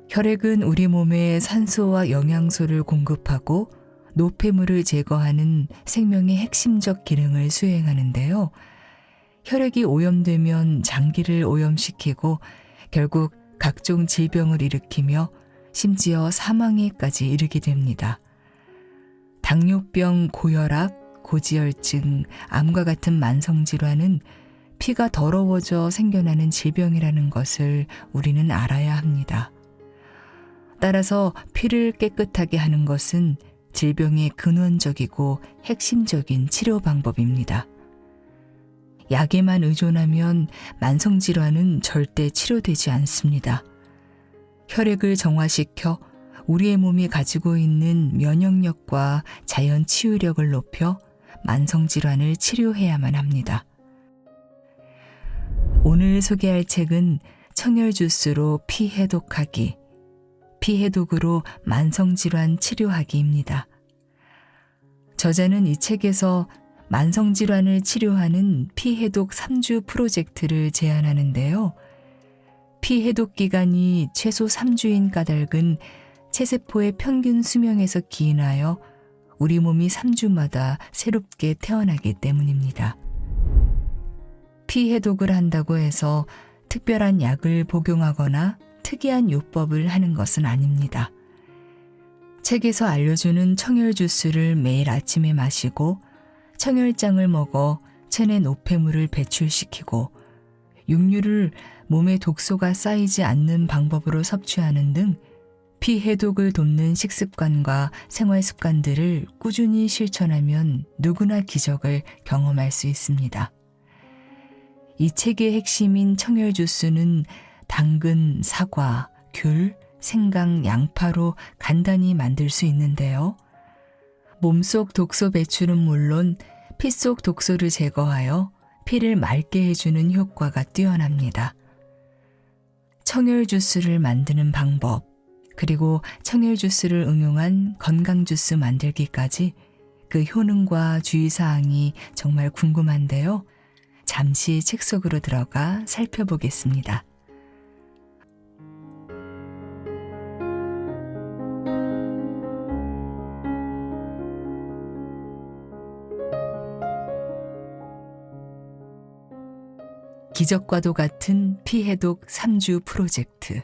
혈액은 우리 몸에 산소와 영양소를 공급하고 노폐물을 제거하는 생명의 핵심적 기능을 수행하는데요. 혈액이 오염되면 장기를 오염시키고 결국 각종 질병을 일으키며 심지어 사망에까지 이르게 됩니다. 당뇨병, 고혈압, 고지혈증, 암과 같은 만성질환은 피가 더러워져 생겨나는 질병이라는 것을 우리는 알아야 합니다. 따라서 피를 깨끗하게 하는 것은 질병의 근원적이고 핵심적인 치료 방법입니다. 약에만 의존하면 만성질환은 절대 치료되지 않습니다. 혈액을 정화시켜 우리의 몸이 가지고 있는 면역력과 자연 치유력을 높여 만성질환을 치료해야만 합니다. 오늘 소개할 책은 청열주스로 피 해독하기, 피 해독으로 만성질환 치료하기입니다. 저자는 이 책에서 만성질환을 치료하는 피 해독 3주 프로젝트를 제안하는데요. 피 해독 기간이 최소 3주인 까닭은 체세포의 평균 수명에서 기인하여 우리 몸이 3주마다 새롭게 태어나기 때문입니다. 피 해독을 한다고 해서 특별한 약을 복용하거나 특이한 요법을 하는 것은 아닙니다. 책에서 알려주는 청열 주스를 매일 아침에 마시고 청열장을 먹어 체내 노폐물을 배출시키고 육류를 몸에 독소가 쌓이지 않는 방법으로 섭취하는 등 피 해독을 돕는 식습관과 생활 습관들을 꾸준히 실천하면 누구나 기적을 경험할 수 있습니다. 이 책의 핵심인 청열 주스는 당근, 사과, 귤, 생강, 양파로 간단히 만들 수 있는데요. 몸속 독소 배출은 물론 피 속 독소를 제거하여 피를 맑게 해주는 효과가 뛰어납니다. 청열 주스를 만드는 방법, 그리고 청열 주스를 응용한 건강 주스 만들기까지 그 효능과 주의사항이 정말 궁금한데요. 잠시 책 속으로 들어가 살펴보겠습니다. 기적과도 같은 피해독 3주 프로젝트.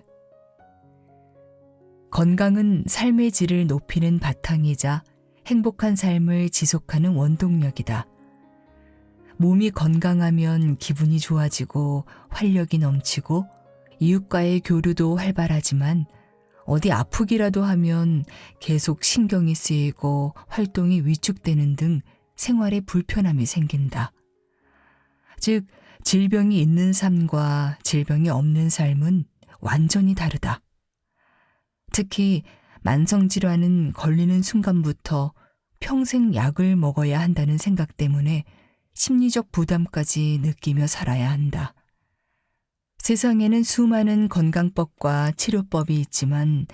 건강은 삶의 질을 높이는 바탕이자 행복한 삶을 지속하는 원동력이다. 몸이 건강하면 기분이 좋아지고 활력이 넘치고 이웃과의 교류도 활발하지만 어디 아프기라도 하면 계속 신경이 쓰이고 활동이 위축되는 등 생활에 불편함이 생긴다. 즉, 질병이 있는 삶과 질병이 없는 삶은 완전히 다르다. 특히 만성질환은 걸리는 순간부터 평생 약을 먹어야 한다는 생각 때문에 심리적 부담까지 느끼며 살아야 한다. 세상에는 수많은 건강법과 치료법이 있지만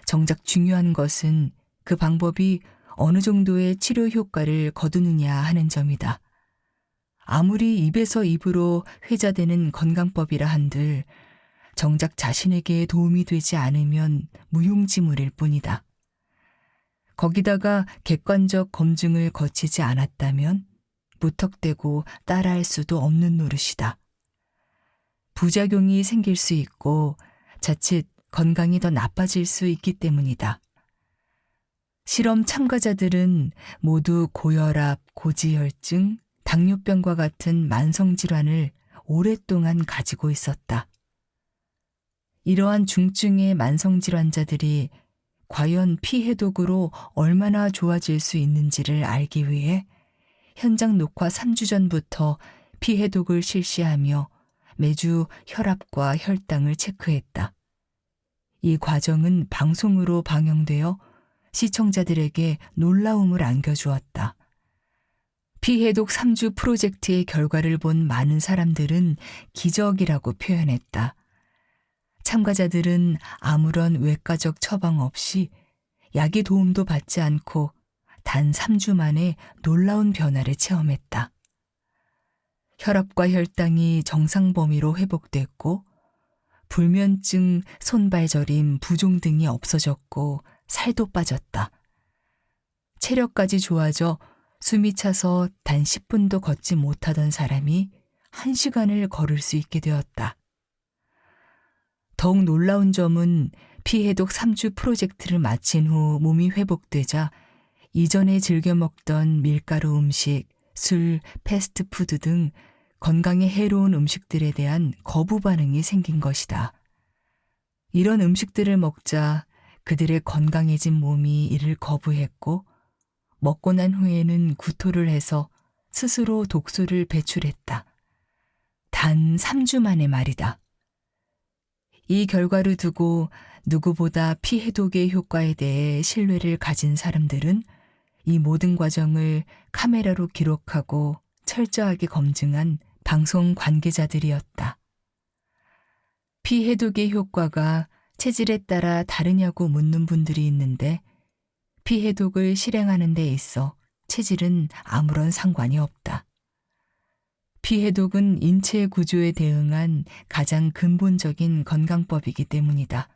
정작 중요한 것은 그 방법이 어느 정도의 치료 효과를 거두느냐 하는 점이다. 아무리 입에서 입으로 회자되는 건강법이라 한들 정작 자신에게 도움이 되지 않으면 무용지물일 뿐이다. 거기다가 객관적 검증을 거치지 않았다면 무턱대고 따라할 수도 없는 노릇이다. 부작용이 생길 수 있고 자칫 건강이 더 나빠질 수 있기 때문이다. 실험 참가자들은 모두 고혈압, 고지혈증, 당뇨병과 같은 만성질환을 오랫동안 가지고 있었다. 이러한 중증의 만성질환자들이 과연 피해독으로 얼마나 좋아질 수 있는지를 알기 위해 현장 녹화 3주 전부터 피해독을 실시하며 매주 혈압과 혈당을 체크했다. 이 과정은 방송으로 방영되어 시청자들에게 놀라움을 안겨주었다. 피해독 3주 프로젝트의 결과를 본 많은 사람들은 기적이라고 표현했다. 참가자들은 아무런 외과적 처방 없이 약의 도움도 받지 않고 단 3주 만에 놀라운 변화를 체험했다. 혈압과 혈당이 정상 범위로 회복됐고 불면증, 손발저림, 부종 등이 없어졌고 살도 빠졌다. 체력까지 좋아져 숨이 차서 단 10분도 걷지 못하던 사람이 1시간을 걸을 수 있게 되었다. 더욱 놀라운 점은 피해독 3주 프로젝트를 마친 후 몸이 회복되자 이전에 즐겨 먹던 밀가루 음식, 술, 패스트푸드 등 건강에 해로운 음식들에 대한 거부 반응이 생긴 것이다. 이런 음식들을 먹자 그들의 건강해진 몸이 이를 거부했고 먹고 난 후에는 구토를 해서 스스로 독소를 배출했다. 단 3주 만에 말이다. 이 결과를 두고 누구보다 피해독의 효과에 대해 신뢰를 가진 사람들은 이 모든 과정을 카메라로 기록하고 철저하게 검증한 방송 관계자들이었다. 피해독의 효과가 체질에 따라 다르냐고 묻는 분들이 있는데 피해독을 실행하는 데 있어 체질은 아무런 상관이 없다. 피해독은 인체 구조에 대응한 가장 근본적인 건강법이기 때문이다.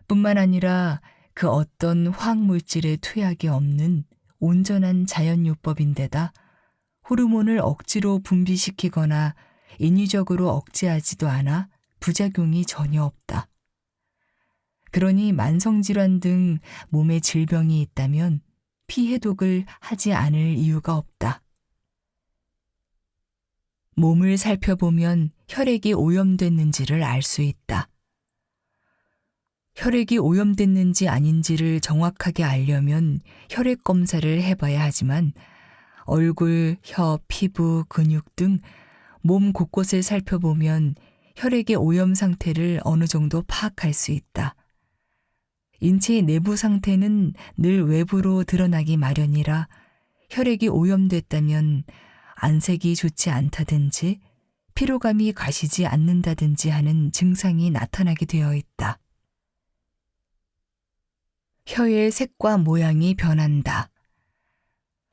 뿐만 아니라 그 어떤 화학물질의 투약이 없는 온전한 자연요법인데다 호르몬을 억지로 분비시키거나 인위적으로 억제하지도 않아 부작용이 전혀 없다. 그러니 만성질환 등 몸에 질병이 있다면 피해독을 하지 않을 이유가 없다. 몸을 살펴보면 혈액이 오염됐는지를 알 수 있다. 혈액이 오염됐는지 아닌지를 정확하게 알려면 혈액 검사를 해봐야 하지만 얼굴, 혀, 피부, 근육 등 몸 곳곳을 살펴보면 혈액의 오염 상태를 어느 정도 파악할 수 있다. 인체의 내부 상태는 늘 외부로 드러나기 마련이라 혈액이 오염됐다면 안색이 좋지 않다든지 피로감이 가시지 않는다든지 하는 증상이 나타나게 되어 있다. 혀의 색과 모양이 변한다.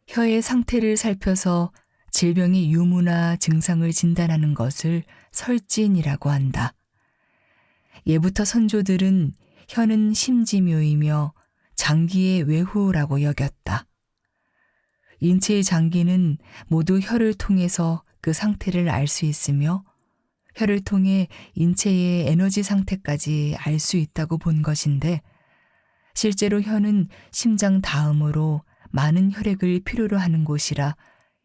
혀의 상태를 살펴서 질병의 유무나 증상을 진단하는 것을 설진이라고 한다. 예부터 선조들은 혀는 심지묘이며 장기의 외후라고 여겼다. 인체의 장기는 모두 혀를 통해서 그 상태를 알 수 있으며 혈을 통해 인체의 에너지 상태까지 알 수 있다고 본 것인데, 실제로 혀는 심장 다음으로 많은 혈액을 필요로 하는 곳이라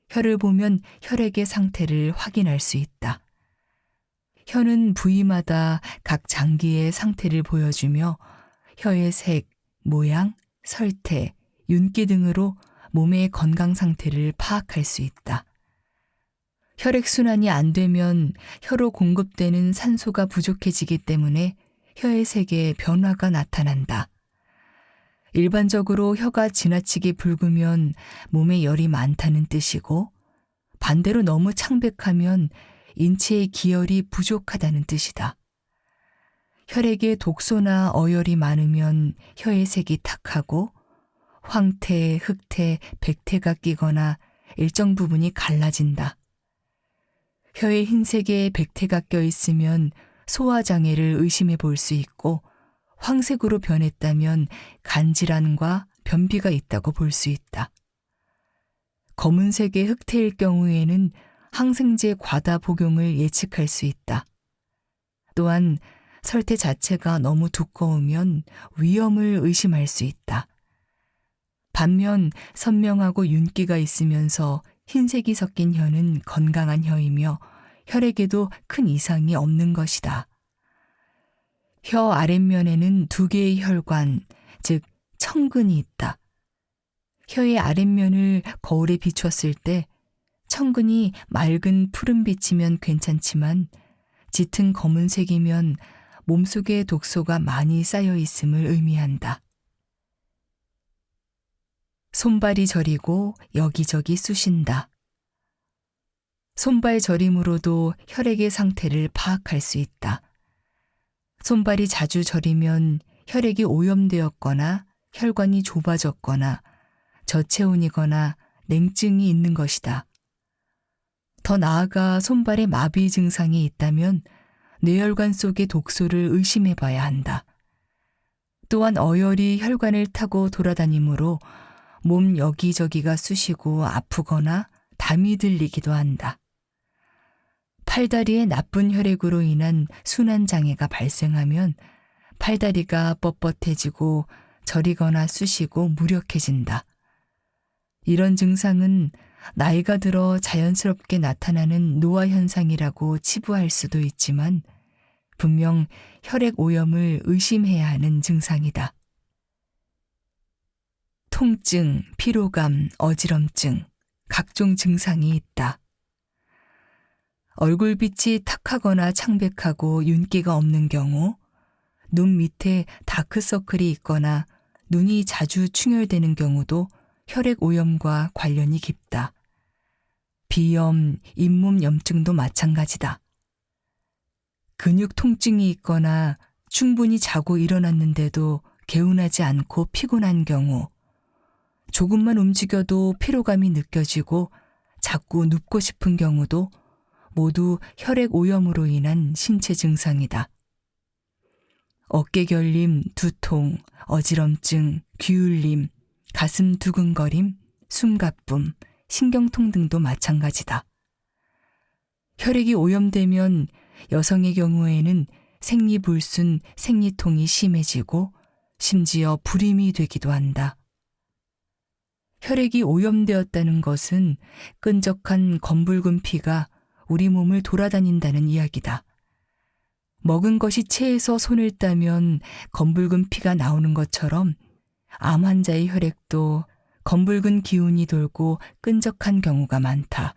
혀를 보면 혈액의 상태를 확인할 수 있다. 혀는 부위마다 각 장기의 상태를 보여주며 혀의 색, 모양, 설태, 윤기 등으로 몸의 건강 상태를 파악할 수 있다. 혈액순환이 안 되면 혀로 공급되는 산소가 부족해지기 때문에 혀의 색에 변화가 나타난다. 일반적으로 혀가 지나치게 붉으면 몸에 열이 많다는 뜻이고, 반대로 너무 창백하면 인체의 기혈이 부족하다는 뜻이다. 혈액에 독소나 어혈이 많으면 혀의 색이 탁하고, 황태, 흑태, 백태가 끼거나 일정 부분이 갈라진다. 혀의 흰색에 백태가 껴있으면 소화장애를 의심해 볼 수 있고, 황색으로 변했다면 간질환과 변비가 있다고 볼 수 있다. 검은색의 흑태일 경우에는 항생제 과다 복용을 예측할 수 있다. 또한 설태 자체가 너무 두꺼우면 위염을 의심할 수 있다. 반면 선명하고 윤기가 있으면서 흰색이 섞인 혀는 건강한 혀이며 혈액에도 큰 이상이 없는 것이다. 혀 아랫면에는 두 개의 혈관, 즉 청근이 있다. 혀의 아랫면을 거울에 비추었을 때 청근이 맑은 푸른빛이면 괜찮지만 짙은 검은색이면 몸속에 독소가 많이 쌓여 있음을 의미한다. 손발이 저리고 여기저기 쑤신다. 손발 저림으로도 혈액의 상태를 파악할 수 있다. 손발이 자주 저리면 혈액이 오염되었거나 혈관이 좁아졌거나 저체온이거나 냉증이 있는 것이다. 더 나아가 손발에 마비 증상이 있다면 뇌혈관 속의 독소를 의심해 봐야 한다. 또한 어혈이 혈관을 타고 돌아다니므로 몸 여기저기가 쑤시고 아프거나 담이 들리기도 한다. 팔다리에 나쁜 혈액으로 인한 순환장애가 발생하면 팔다리가 뻣뻣해지고 저리거나 쑤시고 무력해진다. 이런 증상은 나이가 들어 자연스럽게 나타나는 노화 현상이라고 치부할 수도 있지만 분명 혈액 오염을 의심해야 하는 증상이다. 통증, 피로감, 어지럼증, 각종 증상이 있다. 얼굴빛이 탁하거나 창백하고 윤기가 없는 경우, 눈 밑에 다크서클이 있거나 눈이 자주 충혈되는 경우도 혈액 오염과 관련이 깊다. 비염, 잇몸 염증도 마찬가지다. 근육 통증이 있거나 충분히 자고 일어났는데도 개운하지 않고 피곤한 경우, 조금만 움직여도 피로감이 느껴지고 자꾸 눕고 싶은 경우도 모두 혈액 오염으로 인한 신체 증상이다. 어깨 결림, 두통, 어지럼증, 기울림, 가슴 두근거림, 숨가쁨, 신경통 등도 마찬가지다. 혈액이 오염되면 여성의 경우에는 생리불순, 생리통이 심해지고 심지어 불임이 되기도 한다. 혈액이 오염되었다는 것은 끈적한 검붉은 피가 우리 몸을 돌아다닌다는 이야기다. 먹은 것이 체해서 손을 따면 검붉은 피가 나오는 것처럼 암 환자의 혈액도 검붉은 기운이 돌고 끈적한 경우가 많다.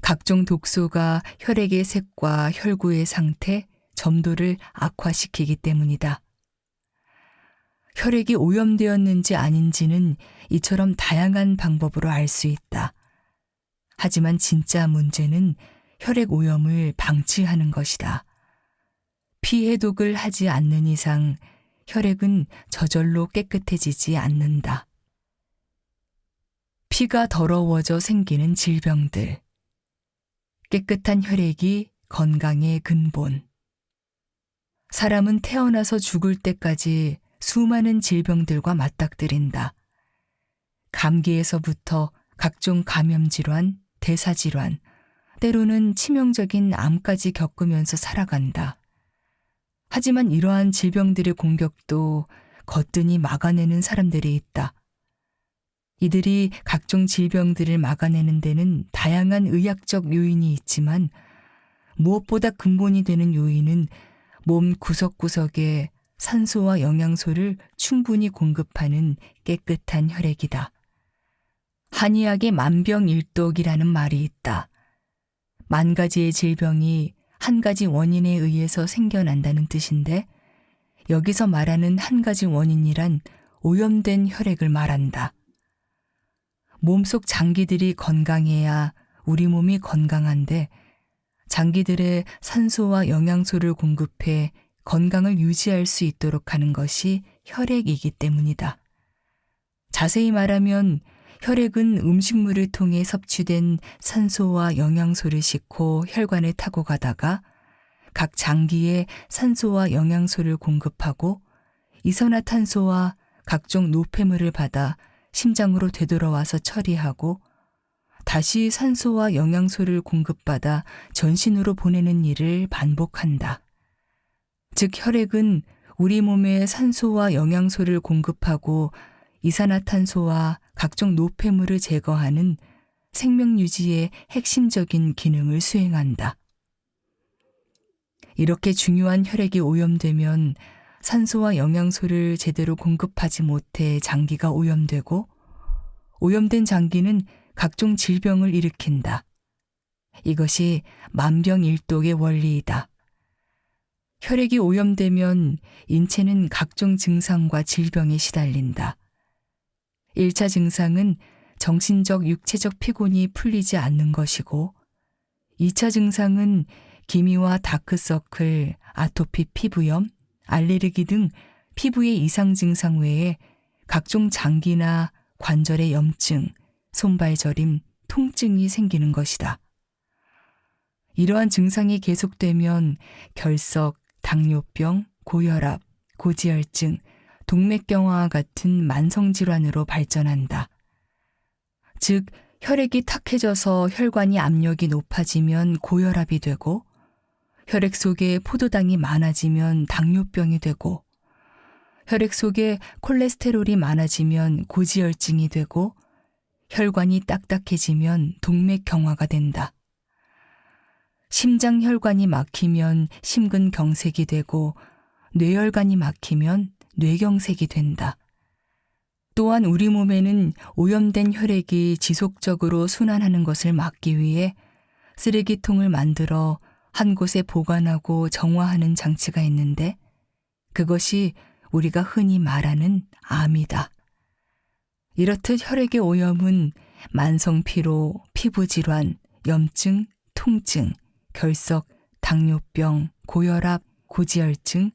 각종 독소가 혈액의 색과 혈구의 상태, 점도를 악화시키기 때문이다. 혈액이 오염되었는지 아닌지는 이처럼 다양한 방법으로 알 수 있다. 하지만 진짜 문제는 혈액 오염을 방치하는 것이다. 피해독을 하지 않는 이상 혈액은 저절로 깨끗해지지 않는다. 피가 더러워져 생기는 질병들. 깨끗한 혈액이 건강의 근본. 사람은 태어나서 죽을 때까지 수많은 질병들과 맞닥뜨린다. 감기에서부터 각종 감염질환, 대사질환, 때로는 치명적인 암까지 겪으면서 살아간다. 하지만 이러한 질병들의 공격도 거뜬히 막아내는 사람들이 있다. 이들이 각종 질병들을 막아내는 데는 다양한 의학적 요인이 있지만 무엇보다 근본이 되는 요인은 몸 구석구석에 산소와 영양소를 충분히 공급하는 깨끗한 혈액이다. 한의학의 만병일독이라는 말이 있다. 만 가지의 질병이 한 가지 원인에 의해서 생겨난다는 뜻인데 여기서 말하는 한 가지 원인이란 오염된 혈액을 말한다. 몸속 장기들이 건강해야 우리 몸이 건강한데 장기들의 산소와 영양소를 공급해 건강을 유지할 수 있도록 하는 것이 혈액이기 때문이다. 자세히 말하면 혈액은 음식물을 통해 섭취된 산소와 영양소를 싣고 혈관에 타고 가다가 각 장기에 산소와 영양소를 공급하고 이산화탄소와 각종 노폐물을 받아 심장으로 되돌아와서 처리하고 다시 산소와 영양소를 공급받아 전신으로 보내는 일을 반복한다. 즉 혈액은 우리 몸에 산소와 영양소를 공급하고 이산화탄소와 각종 노폐물을 제거하는 생명 유지의 핵심적인 기능을 수행한다. 이렇게 중요한 혈액이 오염되면 산소와 영양소를 제대로 공급하지 못해 장기가 오염되고 오염된 장기는 각종 질병을 일으킨다. 이것이 만병일독의 원리이다. 혈액이 오염되면 인체는 각종 증상과 질병에 시달린다. 1차 증상은 정신적, 육체적 피곤이 풀리지 않는 것이고 2차 증상은 기미와 다크서클, 아토피 피부염, 알레르기 등 피부의 이상 증상 외에 각종 장기나 관절의 염증, 손발 저림, 통증이 생기는 것이다. 이러한 증상이 계속되면 결석, 당뇨병, 고혈압, 고지혈증, 동맥경화와 같은 만성질환으로 발전한다. 즉, 혈액이 탁해져서 혈관이 압력이 높아지면 고혈압이 되고 혈액 속에 포도당이 많아지면 당뇨병이 되고 혈액 속에 콜레스테롤이 많아지면 고지혈증이 되고 혈관이 딱딱해지면 동맥경화가 된다. 심장혈관이 막히면 심근경색이 되고 뇌혈관이 막히면 뇌경색이 된다. 또한 우리 몸에는 오염된 혈액이 지속적으로 순환하는 것을 막기 위해 쓰레기통을 만들어 한 곳에 보관하고 정화하는 장치가 있는데 그것이 우리가 흔히 말하는 암이다. 이렇듯 혈액의 오염은 만성피로, 피부질환, 염증, 통증, 결석, 당뇨병, 고혈압, 고지혈증,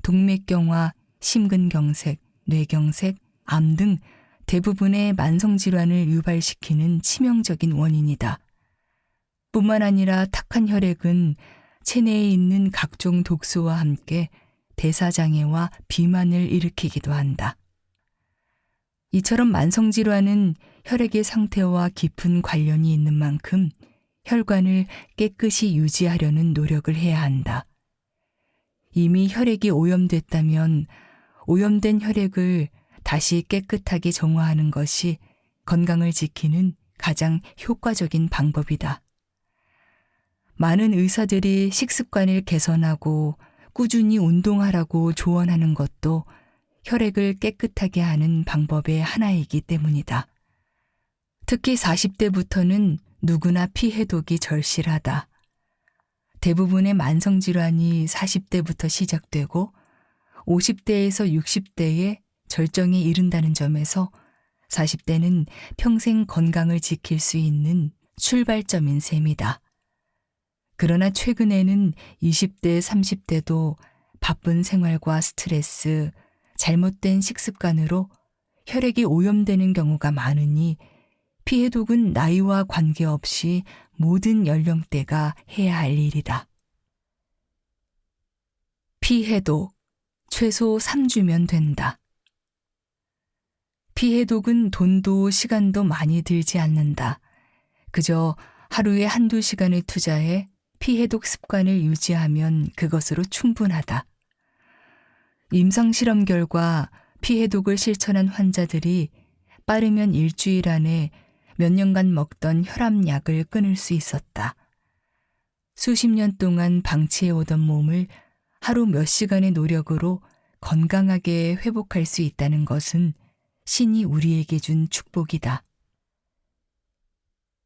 동맥경화, 심근경색, 뇌경색, 암 등 대부분의 만성질환을 유발시키는 치명적인 원인이다. 뿐만 아니라 탁한 혈액은 체내에 있는 각종 독소와 함께 대사장애와 비만을 일으키기도 한다. 이처럼 만성질환은 혈액의 상태와 깊은 관련이 있는 만큼 혈관을 깨끗이 유지하려는 노력을 해야 한다. 이미 혈액이 오염됐다면 오염된 혈액을 다시 깨끗하게 정화하는 것이 건강을 지키는 가장 효과적인 방법이다. 많은 의사들이 식습관을 개선하고 꾸준히 운동하라고 조언하는 것도 혈액을 깨끗하게 하는 방법의 하나이기 때문이다. 특히 40대부터는 누구나 피해독이 절실하다. 대부분의 만성질환이 40대부터 시작되고 50대에서 60대에 절정에 이른다는 점에서 40대는 평생 건강을 지킬 수 있는 출발점인 셈이다. 그러나 최근에는 20대, 30대도 바쁜 생활과 스트레스, 잘못된 식습관으로 혈액이 오염되는 경우가 많으니 피해독은 나이와 관계없이 모든 연령대가 해야 할 일이다. 피해독, 최소 3주면 된다. 피해독은 돈도 시간도 많이 들지 않는다. 그저 하루에 한두 시간을 투자해 피해독 습관을 유지하면 그것으로 충분하다. 임상실험 결과 피해독을 실천한 환자들이 빠르면 일주일 안에 몇 년간 먹던 혈압약을 끊을 수 있었다. 수십 년 동안 방치해오던 몸을 하루 몇 시간의 노력으로 건강하게 회복할 수 있다는 것은 신이 우리에게 준 축복이다.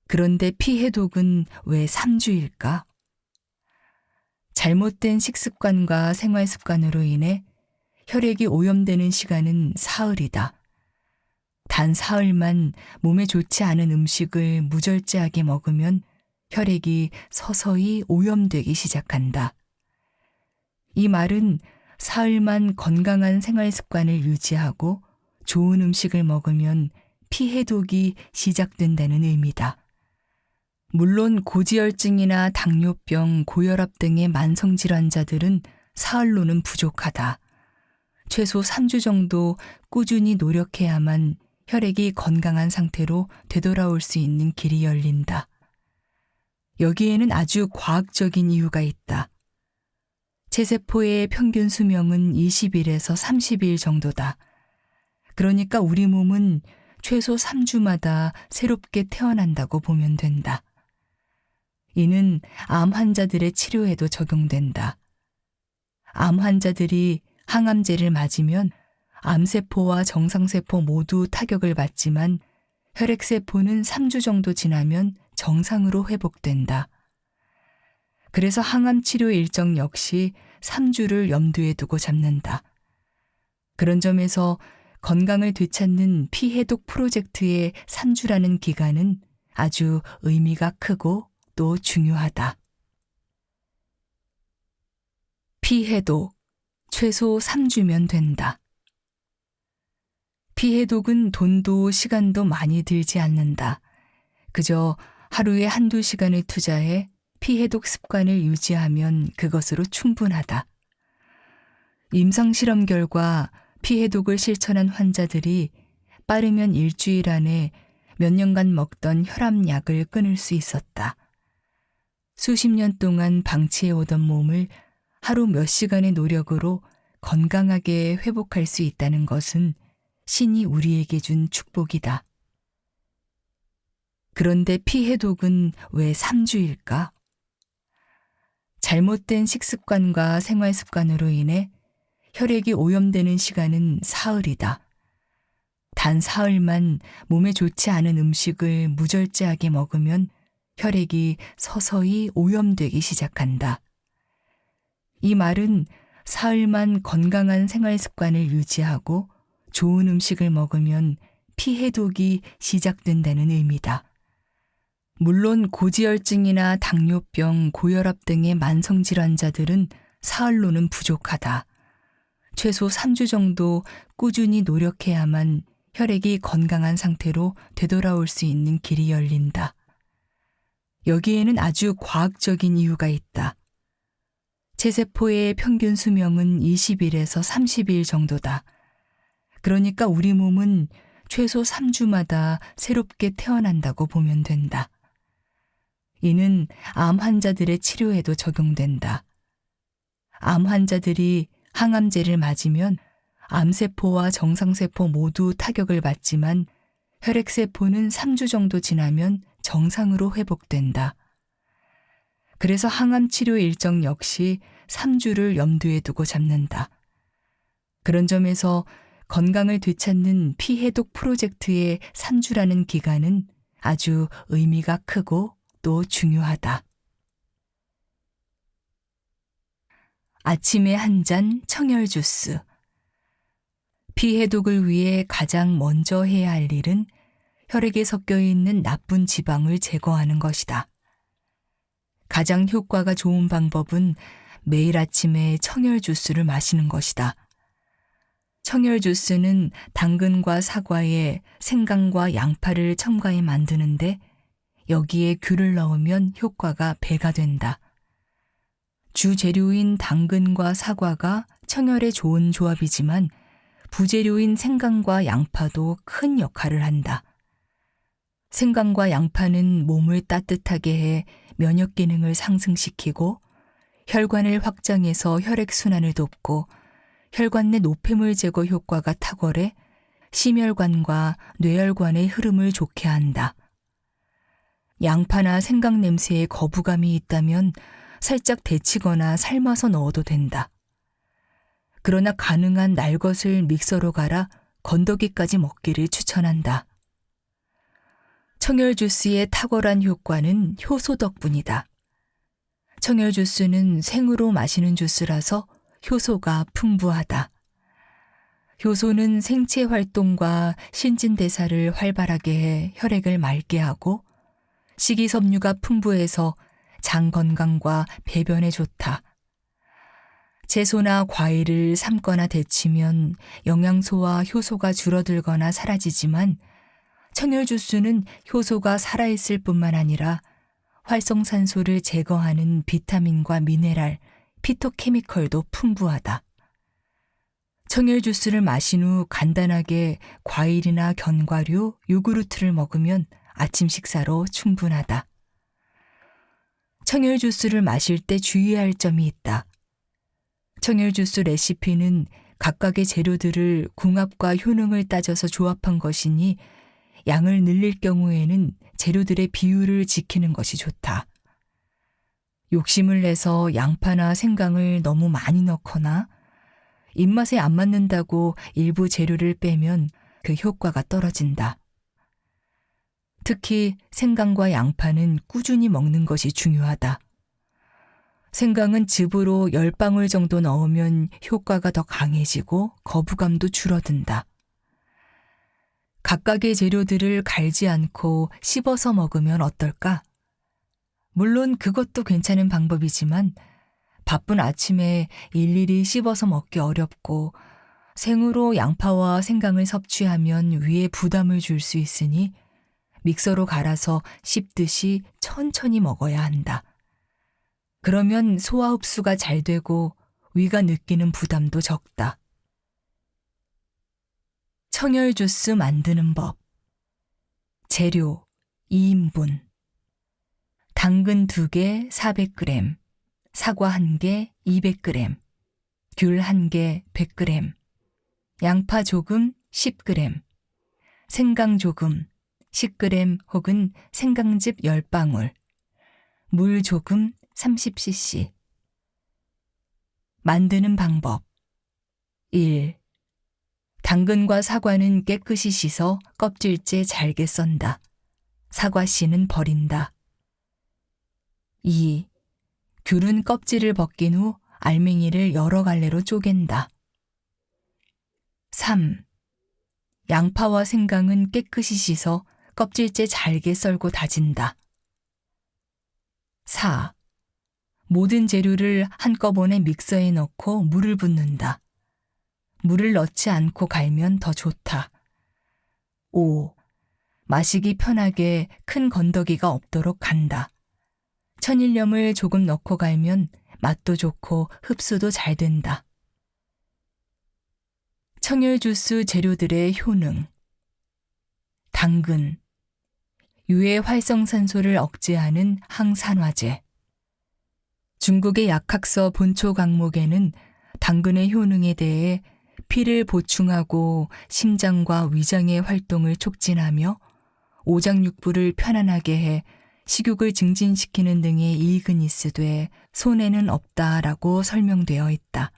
그런데 피해독은 왜 3주일까? 잘못된 식습관과 생활습관으로 인해 혈액이 오염되는 시간은 사흘이다. 단 사흘만 몸에 좋지 않은 음식을 무절제하게 먹으면 혈액이 서서히 오염되기 시작한다. 이 말은 사흘만 건강한 생활습관을 유지하고 좋은 음식을 먹으면 피해독이 시작된다는 의미다. 물론 고지혈증이나 당뇨병, 고혈압 등의 만성질환자들은 사흘로는 부족하다. 최소 3주 정도 꾸준히 노력해야만 혈액이 건강한 상태로 되돌아올 수 있는 길이 열린다. 여기에는 아주 과학적인 이유가 있다. 체세포의 평균 수명은 20일에서 30일 정도다. 그러니까 우리 몸은 최소 3주마다 새롭게 태어난다고 보면 된다. 이는 암 환자들의 치료에도 적용된다. 암 환자들이 항암제를 맞으면 암세포와 정상세포 모두 타격을 받지만 혈액세포는 3주 정도 지나면 정상으로 회복된다. 그래서 항암치료 일정 역시 3주를 염두에 두고 잡는다. 그런 점에서 건강을 되찾는 피해독 프로젝트의 3주라는 기간은 아주 의미가 크고 또 중요하다. 피해독, 최소 3주면 된다. 피해독은 돈도 시간도 많이 들지 않는다. 그저 하루에 한두 시간을 투자해 피해독 습관을 유지하면 그것으로 충분하다. 임상실험 결과 피해독을 실천한 환자들이 빠르면 일주일 안에 몇 년간 먹던 혈압약을 끊을 수 있었다. 수십 년 동안 방치해오던 몸을 하루 몇 시간의 노력으로 건강하게 회복할 수 있다는 것은 신이 우리에게 준 축복이다. 그런데 피해독은 왜 3주일까? 잘못된 식습관과 생활습관으로 인해 혈액이 오염되는 시간은 사흘이다. 단 사흘만 몸에 좋지 않은 음식을 무절제하게 먹으면 혈액이 서서히 오염되기 시작한다. 이 말은 사흘만 건강한 생활습관을 유지하고 좋은 음식을 먹으면 피해독이 시작된다는 의미다. 물론 고지혈증이나 당뇨병, 고혈압 등의 만성질환자들은 사흘로는 부족하다. 최소 3주 정도 꾸준히 노력해야만 혈액이 건강한 상태로 되돌아올 수 있는 길이 열린다. 여기에는 아주 과학적인 이유가 있다. 체세포의 평균 수명은 20일에서 30일 정도다. 그러니까 우리 몸은 최소 3주마다 새롭게 태어난다고 보면 된다. 이는 암 환자들의 치료에도 적용된다. 암 환자들이 항암제를 맞으면 암세포와 정상세포 모두 타격을 받지만 혈액세포는 3주 정도 지나면 정상으로 회복된다. 그래서 항암치료 일정 역시 3주를 염두에 두고 잡는다. 그런 점에서 건강을 되찾는 피해독 프로젝트의 3주라는 기간은 아주 의미가 크고 또 중요하다. 아침에 한 잔 청열 주스. 피해독을 위해 가장 먼저 해야 할 일은 혈액에 섞여 있는 나쁜 지방을 제거하는 것이다. 가장 효과가 좋은 방법은 매일 아침에 청열 주스를 마시는 것이다. 청열 주스는 당근과 사과에 생강과 양파를 첨가해 만드는데 여기에 귤을 넣으면 효과가 배가 된다. 주재료인 당근과 사과가 청열에 좋은 조합이지만 부재료인 생강과 양파도 큰 역할을 한다. 생강과 양파는 몸을 따뜻하게 해 면역 기능을 상승시키고 혈관을 확장해서 혈액순환을 돕고 혈관 내 노폐물 제거 효과가 탁월해 심혈관과 뇌혈관의 흐름을 좋게 한다. 양파나 생강 냄새에 거부감이 있다면 살짝 데치거나 삶아서 넣어도 된다. 그러나 가능한 날 것을 믹서로 갈아 건더기까지 먹기를 추천한다. 청열 주스의 탁월한 효과는 효소 덕분이다. 청열 주스는 생으로 마시는 주스라서 효소가 풍부하다. 효소는 생체 활동과 신진대사를 활발하게 해 혈액을 맑게 하고 식이섬유가 풍부해서 장 건강과 배변에 좋다. 채소나 과일을 삶거나 데치면 영양소와 효소가 줄어들거나 사라지지만 청열 주스는 효소가 살아있을 뿐만 아니라 활성산소를 제거하는 비타민과 미네랄, 피토케미컬도 풍부하다. 청열 주스를 마신 후 간단하게 과일이나 견과류, 요구르트를 먹으면 아침 식사로 충분하다. 청열 주스를 마실 때 주의할 점이 있다. 청열 주스 레시피는 각각의 재료들을 궁합과 효능을 따져서 조합한 것이니 양을 늘릴 경우에는 재료들의 비율을 지키는 것이 좋다. 욕심을 내서 양파나 생강을 너무 많이 넣거나 입맛에 안 맞는다고 일부 재료를 빼면 그 효과가 떨어진다. 특히 생강과 양파는 꾸준히 먹는 것이 중요하다. 생강은 즙으로 10방울 정도 넣으면 효과가 더 강해지고 거부감도 줄어든다. 각각의 재료들을 갈지 않고 씹어서 먹으면 어떨까? 물론 그것도 괜찮은 방법이지만 바쁜 아침에 일일이 씹어서 먹기 어렵고 생으로 양파와 생강을 섭취하면 위에 부담을 줄 수 있으니 믹서로 갈아서 씹듯이 천천히 먹어야 한다. 그러면 소화 흡수가 잘 되고 위가 느끼는 부담도 적다. 청열 주스 만드는 법. 재료 2인분. 당근 2개 400g, 사과 1개 200g, 귤 1개 100g, 양파 조금 10g, 생강 조금 10g 혹은 생강즙 10방울, 물 조금 30cc. 만드는 방법. 1. 당근과 사과는 깨끗이 씻어 껍질째 잘게 썬다. 사과 씨는 버린다. 2. 귤은 껍질을 벗긴 후 알맹이를 여러 갈래로 쪼갠다. 3. 양파와 생강은 깨끗이 씻어 껍질째 잘게 썰고 다진다. 4. 모든 재료를 한꺼번에 믹서에 넣고 물을 붓는다. 물을 넣지 않고 갈면 더 좋다. 5. 마시기 편하게 큰 건더기가 없도록 간다. 천일염을 조금 넣고 갈면 맛도 좋고 흡수도 잘 된다. 청열 주스 재료들의 효능. 당근. 유해 활성산소를 억제하는 항산화제. 중국의 약학서 본초 강목에는 당근의 효능에 대해 피를 보충하고 심장과 위장의 활동을 촉진하며 오장육부를 편안하게 해 식욕을 증진시키는 등의 이익은 있으되 손해는 없다라고 설명되어 있다.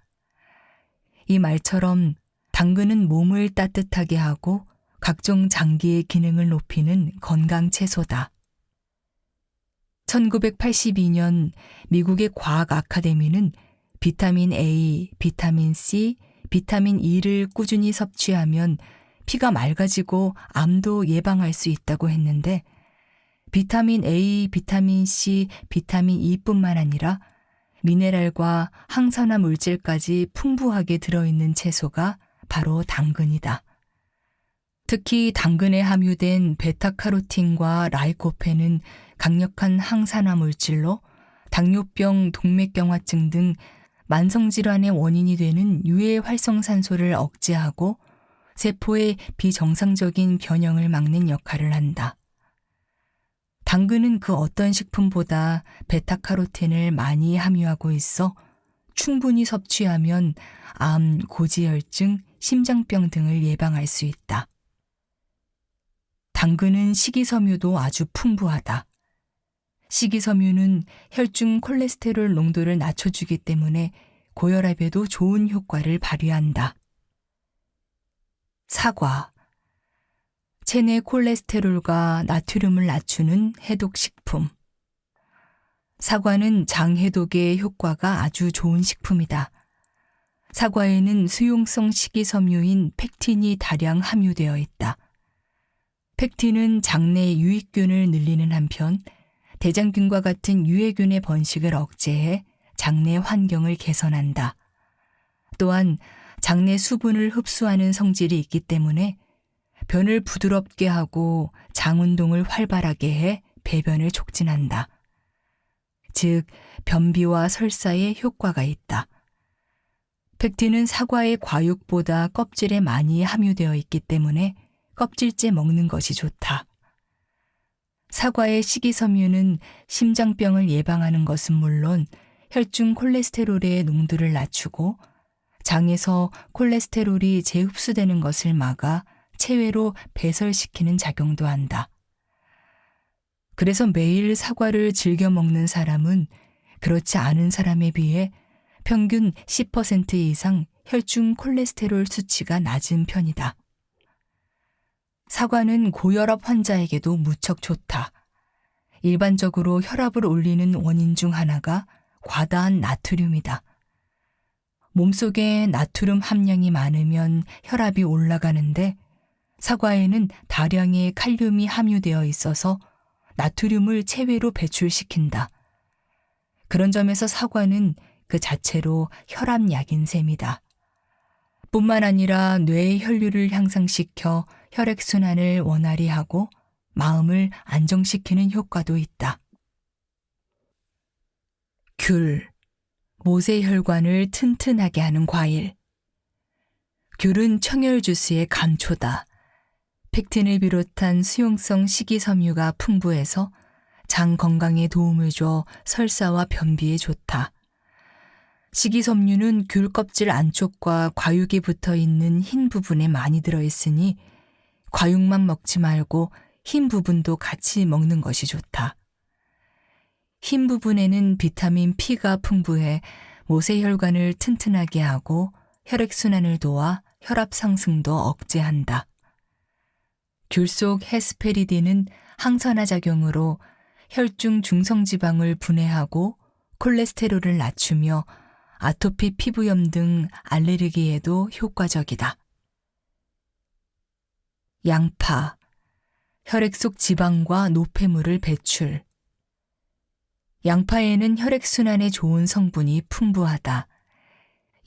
이 말처럼 당근은 몸을 따뜻하게 하고 각종 장기의 기능을 높이는 건강 채소다. 1982년 미국의 과학 아카데미는 비타민 A, 비타민 C, 비타민 E를 꾸준히 섭취하면 피가 맑아지고 암도 예방할 수 있다고 했는데 비타민 A, 비타민 C, 비타민 E뿐만 아니라 미네랄과 항산화 물질까지 풍부하게 들어있는 채소가 바로 당근이다. 특히 당근에 함유된 베타카로틴과 라이코펜은 강력한 항산화 물질로 당뇨병, 동맥경화증 등 만성질환의 원인이 되는 유해 활성산소를 억제하고 세포의 비정상적인 변형을 막는 역할을 한다. 당근은 그 어떤 식품보다 베타카로틴을 많이 함유하고 있어 충분히 섭취하면 암, 고지혈증, 심장병 등을 예방할 수 있다. 당근은 식이섬유도 아주 풍부하다. 식이섬유는 혈중 콜레스테롤 농도를 낮춰주기 때문에 고혈압에도 좋은 효과를 발휘한다. 사과. 체내 콜레스테롤과 나트륨을 낮추는 해독식품. 사과는 장 해독에 효과가 아주 좋은 식품이다. 사과에는 수용성 식이섬유인 펙틴이 다량 함유되어 있다. 펙틴은 장내 유익균을 늘리는 한편 대장균과 같은 유해균의 번식을 억제해 장내 환경을 개선한다. 또한 장내 수분을 흡수하는 성질이 있기 때문에 변을 부드럽게 하고 장 운동을 활발하게 해 배변을 촉진한다. 즉, 변비와 설사에 효과가 있다. 펙틴은 사과의 과육보다 껍질에 많이 함유되어 있기 때문에 껍질째 먹는 것이 좋다. 사과의 식이섬유는 심장병을 예방하는 것은 물론 혈중 콜레스테롤의 농도를 낮추고 장에서 콜레스테롤이 재흡수되는 것을 막아 체외로 배설시키는 작용도 한다. 그래서 매일 사과를 즐겨 먹는 사람은 그렇지 않은 사람에 비해 평균 10% 이상 혈중 콜레스테롤 수치가 낮은 편이다. 사과는 고혈압 환자에게도 무척 좋다. 일반적으로 혈압을 올리는 원인 중 하나가 과다한 나트륨이다. 몸속에 나트륨 함량이 많으면 혈압이 올라가는데 사과에는 다량의 칼륨이 함유되어 있어서 나트륨을 체외로 배출시킨다. 그런 점에서 사과는 그 자체로 혈압약인 셈이다. 뿐만 아니라 뇌의 혈류를 향상시켜 혈액순환을 원활히 하고 마음을 안정시키는 효과도 있다. 귤, 모세혈관을 튼튼하게 하는 과일. 귤은 청열 주스의 감초다. 펙틴을 비롯한 수용성 식이섬유가 풍부해서 장 건강에 도움을 줘 설사와 변비에 좋다. 식이섬유는 귤 껍질 안쪽과 과육이 붙어 있는 흰 부분에 많이 들어있으니 과육만 먹지 말고 흰 부분도 같이 먹는 것이 좋다. 흰 부분에는 비타민 P가 풍부해 모세혈관을 튼튼하게 하고 혈액순환을 도와 혈압 상승도 억제한다. 귤 속 헤스페리딘은 항산화 작용으로 혈중 중성지방을 분해하고 콜레스테롤을 낮추며 아토피 피부염 등 알레르기에도 효과적이다. 양파, 혈액 속 지방과 노폐물을 배출. 양파에는 혈액순환에 좋은 성분이 풍부하다.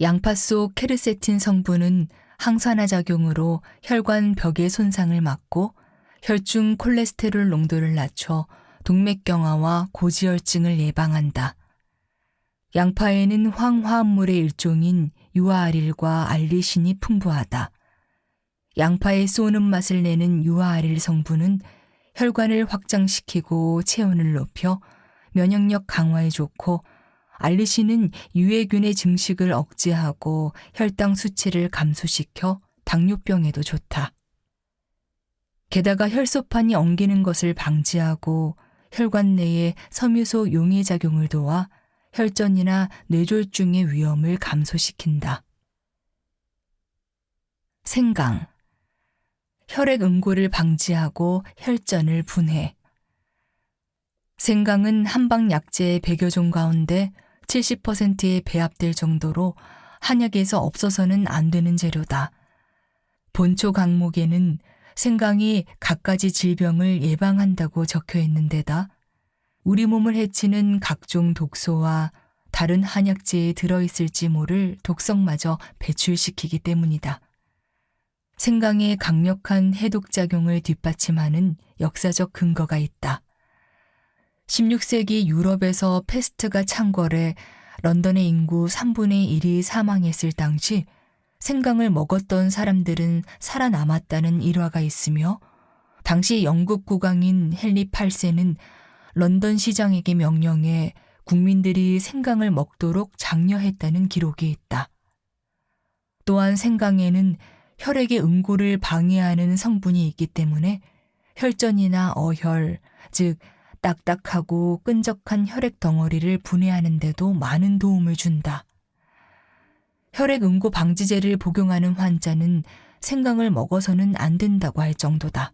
양파 속 케르세틴 성분은 항산화 작용으로 혈관 벽의 손상을 막고 혈중 콜레스테롤 농도를 낮춰 동맥경화와 고지혈증을 예방한다. 양파에는 황화합물의 일종인 유아아릴과 알리신이 풍부하다. 양파의 쏘는 맛을 내는 유아아릴 성분은 혈관을 확장시키고 체온을 높여 면역력 강화에 좋고 알리신은 유해균의 증식을 억제하고 혈당 수치를 감소시켜 당뇨병에도 좋다. 게다가 혈소판이 엉기는 것을 방지하고 혈관 내에 섬유소 용해 작용을 도와 혈전이나 뇌졸중의 위험을 감소시킨다. 생강, 혈액 응고를 방지하고 혈전을 분해. 생강은 한방 약재의 100여 종 가운데 70%에 배합될 정도로 한약에서 없어서는 안 되는 재료다. 본초 강목에는 생강이 갖가지 질병을 예방한다고 적혀 있는 데다 우리 몸을 해치는 각종 독소와 다른 한약재에 들어있을지 모를 독성마저 배출시키기 때문이다. 생강의 강력한 해독작용을 뒷받침하는 역사적 근거가 있다. 16세기 유럽에서 패스트가 창궐해 런던의 인구 3분의 1이 사망했을 당시 생강을 먹었던 사람들은 살아남았다는 일화가 있으며 당시 영국 국왕인 헨리 8세는 런던 시장에게 명령해 국민들이 생강을 먹도록 장려했다는 기록이 있다. 또한 생강에는 혈액의 응고를 방해하는 성분이 있기 때문에 혈전이나 어혈, 즉 딱딱하고 끈적한 혈액 덩어리를 분해하는 데도 많은 도움을 준다. 혈액 응고 방지제를 복용하는 환자는 생강을 먹어서는 안 된다고 할 정도다.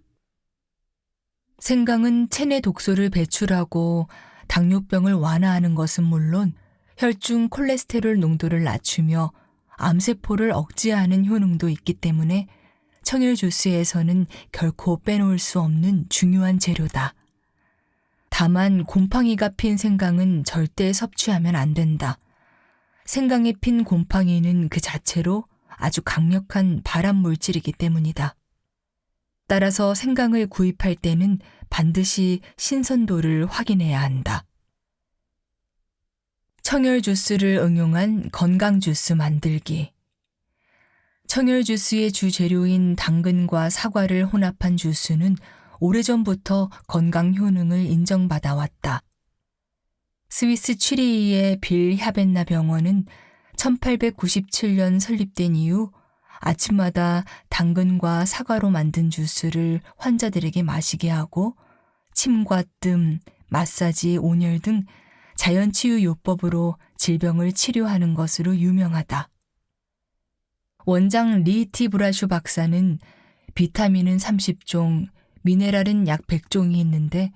생강은 체내 독소를 배출하고 당뇨병을 완화하는 것은 물론 혈중 콜레스테롤 농도를 낮추며 암세포를 억제하는 효능도 있기 때문에 청열 주스에서는 결코 빼놓을 수 없는 중요한 재료다. 다만 곰팡이가 핀 생강은 절대 섭취하면 안 된다. 생강에 핀 곰팡이는 그 자체로 아주 강력한 발암 물질이기 때문이다. 따라서 생강을 구입할 때는 반드시 신선도를 확인해야 한다. 청열 주스를 응용한 건강 주스 만들기. 청열 주스의 주 재료인 당근과 사과를 혼합한 주스는 오래전부터 건강 효능을 인정받아 왔다. 스위스 취리히의 빌 샤벤나 병원은 1897년 설립된 이후 아침마다 당근과 사과로 만든 주스를 환자들에게 마시게 하고 침과 뜸, 마사지, 온열 등 자연치유 요법으로 질병을 치료하는 것으로 유명하다. 원장 리히티 브라슈 박사는 비타민은 30종, 미네랄은 약 100종이 있는데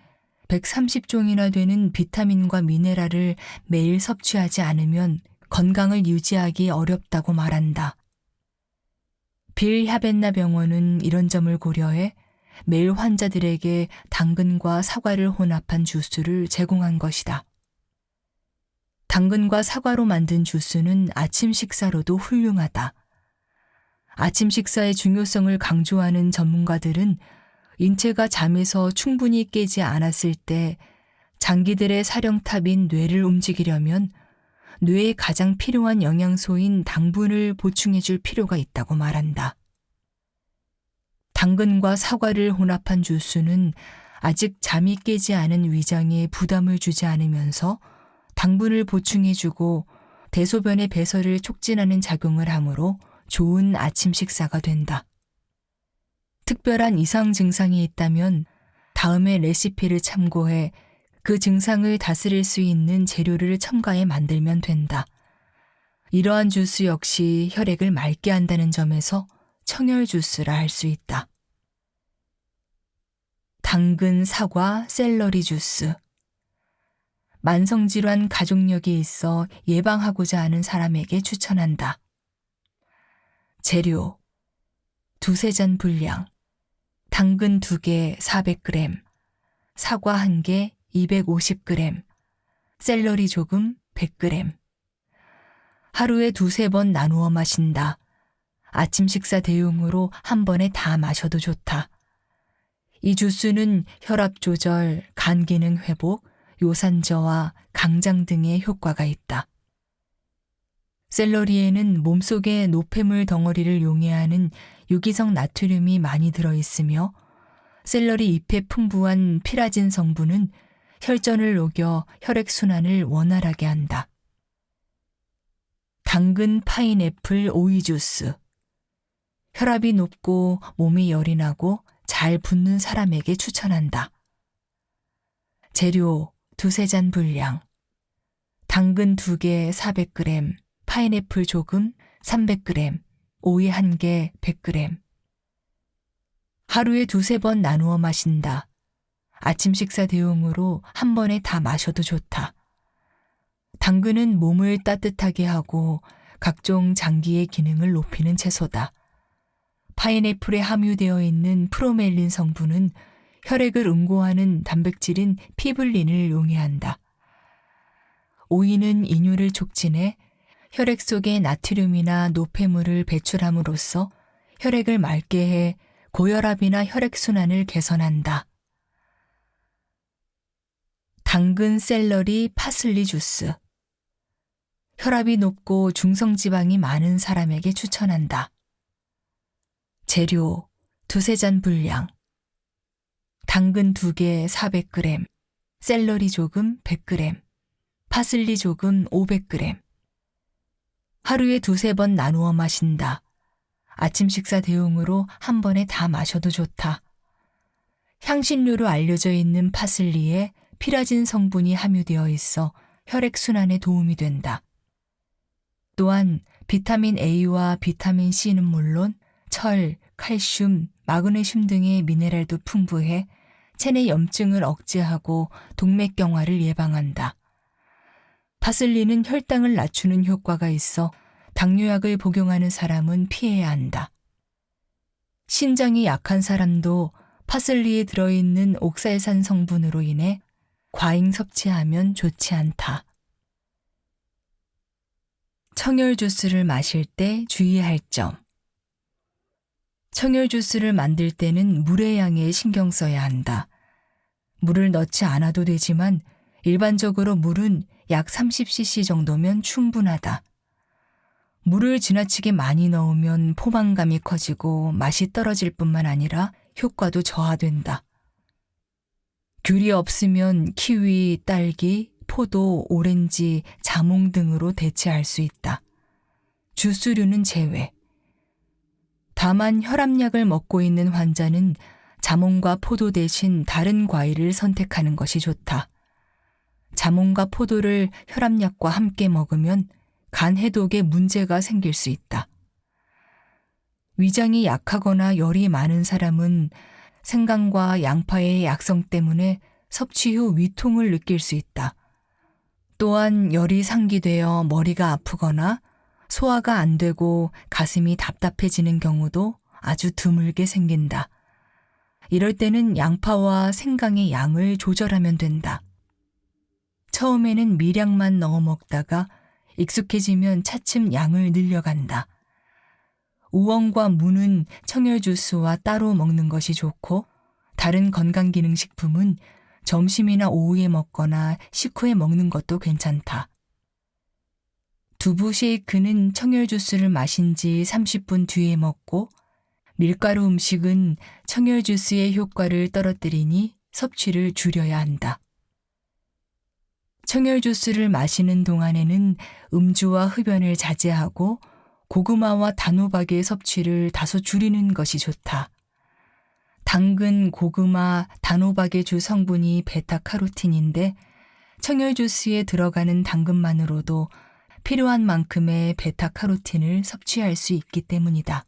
130종이나 되는 비타민과 미네랄을 매일 섭취하지 않으면 건강을 유지하기 어렵다고 말한다. 빌 샤벤나 병원은 이런 점을 고려해 매일 환자들에게 당근과 사과를 혼합한 주스를 제공한 것이다. 당근과 사과로 만든 주스는 아침 식사로도 훌륭하다. 아침 식사의 중요성을 강조하는 전문가들은 인체가 잠에서 충분히 깨지 않았을 때 장기들의 사령탑인 뇌를 움직이려면 뇌에 가장 필요한 영양소인 당분을 보충해 줄 필요가 있다고 말한다. 당근과 사과를 혼합한 주스는 아직 잠이 깨지 않은 위장에 부담을 주지 않으면서 당분을 보충해주고 대소변의 배설을 촉진하는 작용을 하므로 좋은 아침 식사가 된다. 특별한 이상 증상이 있다면 다음의 레시피를 참고해 그 증상을 다스릴 수 있는 재료를 첨가해 만들면 된다. 이러한 주스 역시 혈액을 맑게 한다는 점에서 청열 주스라 할 수 있다. 당근, 사과, 샐러리 주스. 만성질환 가족력이 있어 예방하고자 하는 사람에게 추천한다. 재료: 두세 잔 분량, 당근 2개 400g, 사과 1개 250g, 샐러리 조금 100g. 하루에 2~3번 나누어 마신다. 아침 식사 대용으로 한 번에 다 마셔도 좋다. 이 주스는 혈압 조절, 간 기능 회복, 요산 저하, 강장 등의 효과가 있다. 샐러리에는 몸속의 노폐물 덩어리를 용해하는 유기성 나트륨이 많이 들어있으며 샐러리 잎에 풍부한 피라진 성분은 혈전을 녹여 혈액순환을 원활하게 한다. 당근, 파인애플, 오이 주스. 혈압이 높고 몸이 열이 나고 잘 붓는 사람에게 추천한다. 재료: 두세 잔 분량, 당근 2개 400g, 파인애플 조금 300g, 오이 1개 100g. 하루에 2~3번 나누어 마신다. 아침 식사 대용으로 한 번에 다 마셔도 좋다. 당근은 몸을 따뜻하게 하고 각종 장기의 기능을 높이는 채소다. 파인애플에 함유되어 있는 프로멜린 성분은 혈액을 응고하는 단백질인 피블린을 용해한다. 오이는 이뇨를 촉진해 혈액 속의 나트륨이나 노폐물을 배출함으로써 혈액을 맑게 해 고혈압이나 혈액순환을 개선한다. 당근, 샐러리, 파슬리 주스. 혈압이 높고 중성지방이 많은 사람에게 추천한다. 재료: 두세 잔 분량, 당근 2개 400g, 샐러리 조금 100g, 파슬리 조금 500g. 하루에 2~3번 나누어 마신다. 아침 식사 대용으로 한 번에 다 마셔도 좋다. 향신료로 알려져 있는 파슬리에 피라진 성분이 함유되어 있어 혈액순환에 도움이 된다. 또한 비타민 A와 비타민 C는 물론 철, 칼슘, 마그네슘 등의 미네랄도 풍부해 체내 염증을 억제하고 동맥경화를 예방한다. 파슬리는 혈당을 낮추는 효과가 있어 당뇨약을 복용하는 사람은 피해야 한다. 신장이 약한 사람도 파슬리에 들어있는 옥살산 성분으로 인해 과잉 섭취하면 좋지 않다. 청열 주스를 마실 때 주의할 점. 청열 주스를 만들 때는 물의 양에 신경 써야 한다. 물을 넣지 않아도 되지만 일반적으로 물은 약 30cc 정도면 충분하다. 물을 지나치게 많이 넣으면 포만감이 커지고 맛이 떨어질 뿐만 아니라 효과도 저하된다. 귤이 없으면 키위, 딸기, 포도, 오렌지, 자몽 등으로 대체할 수 있다. 주스류는 제외. 다만 혈압약을 먹고 있는 환자는 자몽과 포도 대신 다른 과일을 선택하는 것이 좋다. 자몽과 포도를 혈압약과 함께 먹으면 간 해독에 문제가 생길 수 있다. 위장이 약하거나 열이 많은 사람은 생강과 양파의 약성 때문에 섭취 후 위통을 느낄 수 있다. 또한 열이 상기되어 머리가 아프거나 소화가 안 되고 가슴이 답답해지는 경우도 아주 드물게 생긴다. 이럴 때는 양파와 생강의 양을 조절하면 된다. 처음에는 미량만 넣어 먹다가 익숙해지면 차츰 양을 늘려간다. 우엉과 무는 청열 주스와 따로 먹는 것이 좋고 다른 건강기능식품은 점심이나 오후에 먹거나 식후에 먹는 것도 괜찮다. 두부 쉐이크는 청열 주스를 마신 지 30분 뒤에 먹고 밀가루 음식은 청열 주스의 효과를 떨어뜨리니 섭취를 줄여야 한다. 청열 주스를 마시는 동안에는 음주와 흡연을 자제하고 고구마와 단호박의 섭취를 다소 줄이는 것이 좋다. 당근, 고구마, 단호박의 주 성분이 베타카로틴인데 청열 주스에 들어가는 당근만으로도 필요한 만큼의 베타카로틴을 섭취할 수 있기 때문이다.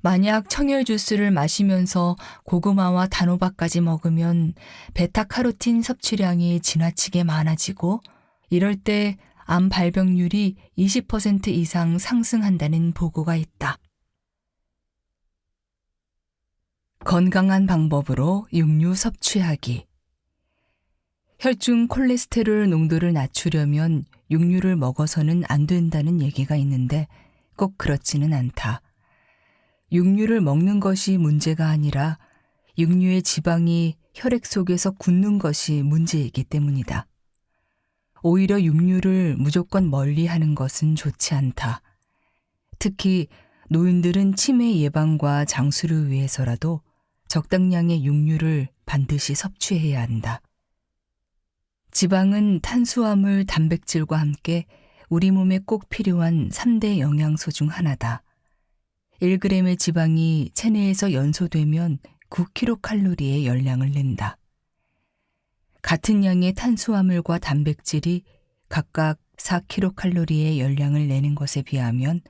만약 청열 주스를 마시면서 고구마와 단호박까지 먹으면 베타카로틴 섭취량이 지나치게 많아지고 이럴 때 암 발병률이 20% 이상 상승한다는 보고가 있다. 건강한 방법으로 육류 섭취하기. 혈중 콜레스테롤 농도를 낮추려면 육류를 먹어서는 안 된다는 얘기가 있는데 꼭 그렇지는 않다. 육류를 먹는 것이 문제가 아니라 육류의 지방이 혈액 속에서 굳는 것이 문제이기 때문이다. 오히려 육류를 무조건 멀리하는 것은 좋지 않다. 특히 노인들은 치매 예방과 장수를 위해서라도 적당량의 육류를 반드시 섭취해야 한다. 지방은 탄수화물, 단백질과 함께 우리 몸에 꼭 필요한 3대 영양소 중 하나다. 1g의 지방이 체내에서 연소되면 9kcal의 열량을 낸다. 같은 양의 탄수화물과 단백질이 각각 4kcal의 열량을 내는 것에 비하면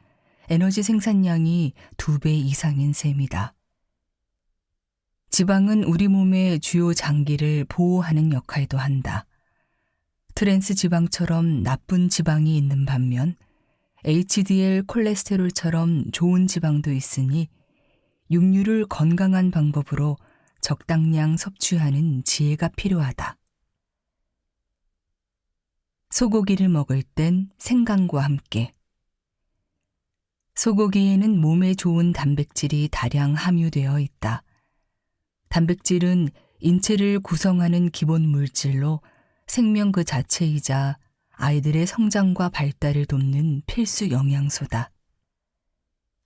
에너지 생산량이 2배 이상인 셈이다. 지방은 우리 몸의 주요 장기를 보호하는 역할도 한다. 트랜스 지방처럼 나쁜 지방이 있는 반면 HDL 콜레스테롤처럼 좋은 지방도 있으니 육류를 건강한 방법으로 적당량 섭취하는 지혜가 필요하다. 소고기를 먹을 땐 생강과 함께. 소고기에는 몸에 좋은 단백질이 다량 함유되어 있다. 단백질은 인체를 구성하는 기본 물질로 생명 그 자체이자 아이들의 성장과 발달을 돕는 필수 영양소다.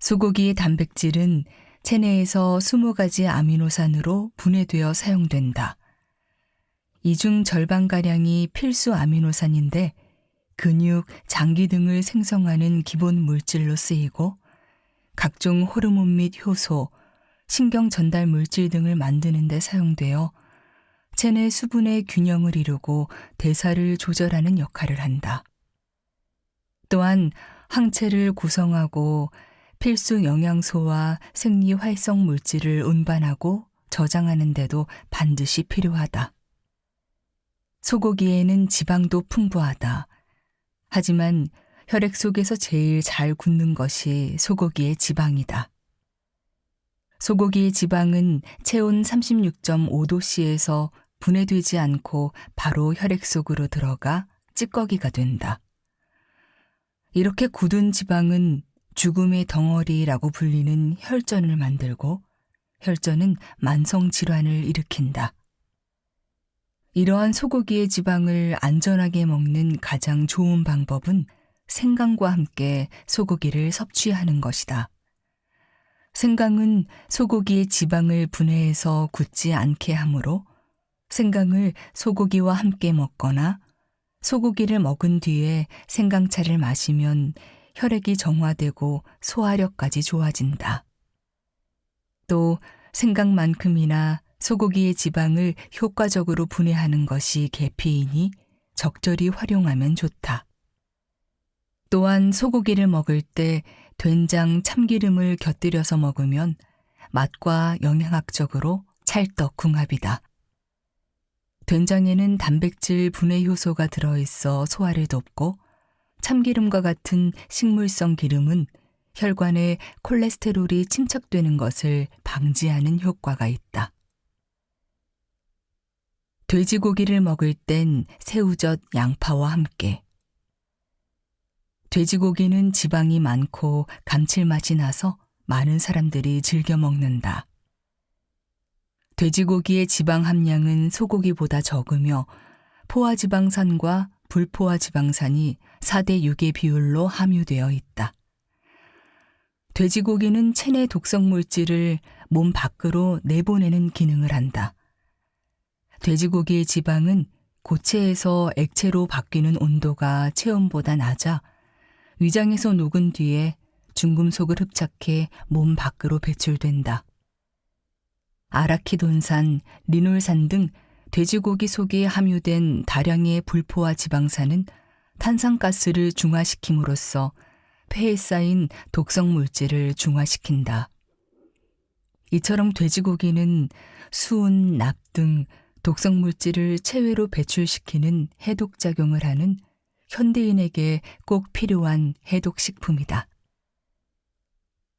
소고기의 단백질은 체내에서 20가지 아미노산으로 분해되어 사용된다. 이 중 절반가량이 필수 아미노산인데 근육, 장기 등을 생성하는 기본 물질로 쓰이고 각종 호르몬 및 효소, 신경 전달 물질 등을 만드는 데 사용되어 체내 수분의 균형을 이루고 대사를 조절하는 역할을 한다. 또한 항체를 구성하고 필수 영양소와 생리 활성 물질을 운반하고 저장하는 데도 반드시 필요하다. 소고기에는 지방도 풍부하다. 하지만 혈액 속에서 제일 잘 굳는 것이 소고기의 지방이다. 소고기의 지방은 체온 36.5도씨에서 분해되지 않고 바로 혈액 속으로 들어가 찌꺼기가 된다. 이렇게 굳은 지방은 죽음의 덩어리라고 불리는 혈전을 만들고 혈전은 만성 질환을 일으킨다. 이러한 소고기의 지방을 안전하게 먹는 가장 좋은 방법은 생강과 함께 소고기를 섭취하는 것이다. 생강은 소고기의 지방을 분해해서 굳지 않게 하므로 생강을 소고기와 함께 먹거나 소고기를 먹은 뒤에 생강차를 마시면 혈액이 정화되고 소화력까지 좋아진다. 또 생강만큼이나 소고기의 지방을 효과적으로 분해하는 것이 계피이니 적절히 활용하면 좋다. 또한 소고기를 먹을 때 된장, 참기름을 곁들여서 먹으면 맛과 영양학적으로 찰떡궁합이다. 된장에는 단백질 분해 효소가 들어있어 소화를 돕고 참기름과 같은 식물성 기름은 혈관에 콜레스테롤이 침착되는 것을 방지하는 효과가 있다. 돼지고기를 먹을 땐 새우젓, 양파와 함께. 돼지고기는 지방이 많고 감칠맛이 나서 많은 사람들이 즐겨 먹는다. 돼지고기의 지방 함량은 소고기보다 적으며 포화지방산과 불포화지방산이 4대 6의 비율로 함유되어 있다. 돼지고기는 체내 독성 물질을 몸 밖으로 내보내는 기능을 한다. 돼지고기의 지방은 고체에서 액체로 바뀌는 온도가 체온보다 낮아 위장에서 녹은 뒤에 중금속을 흡착해 몸 밖으로 배출된다. 아라키돈산, 리놀산 등 돼지고기 속에 함유된 다량의 불포화 지방산은 탄산가스를 중화시킴으로써 폐에 쌓인 독성 물질을 중화시킨다. 이처럼 돼지고기는 수은, 납 등 독성 물질을 체외로 배출시키는 해독작용을 하는 현대인에게 꼭 필요한 해독식품이다.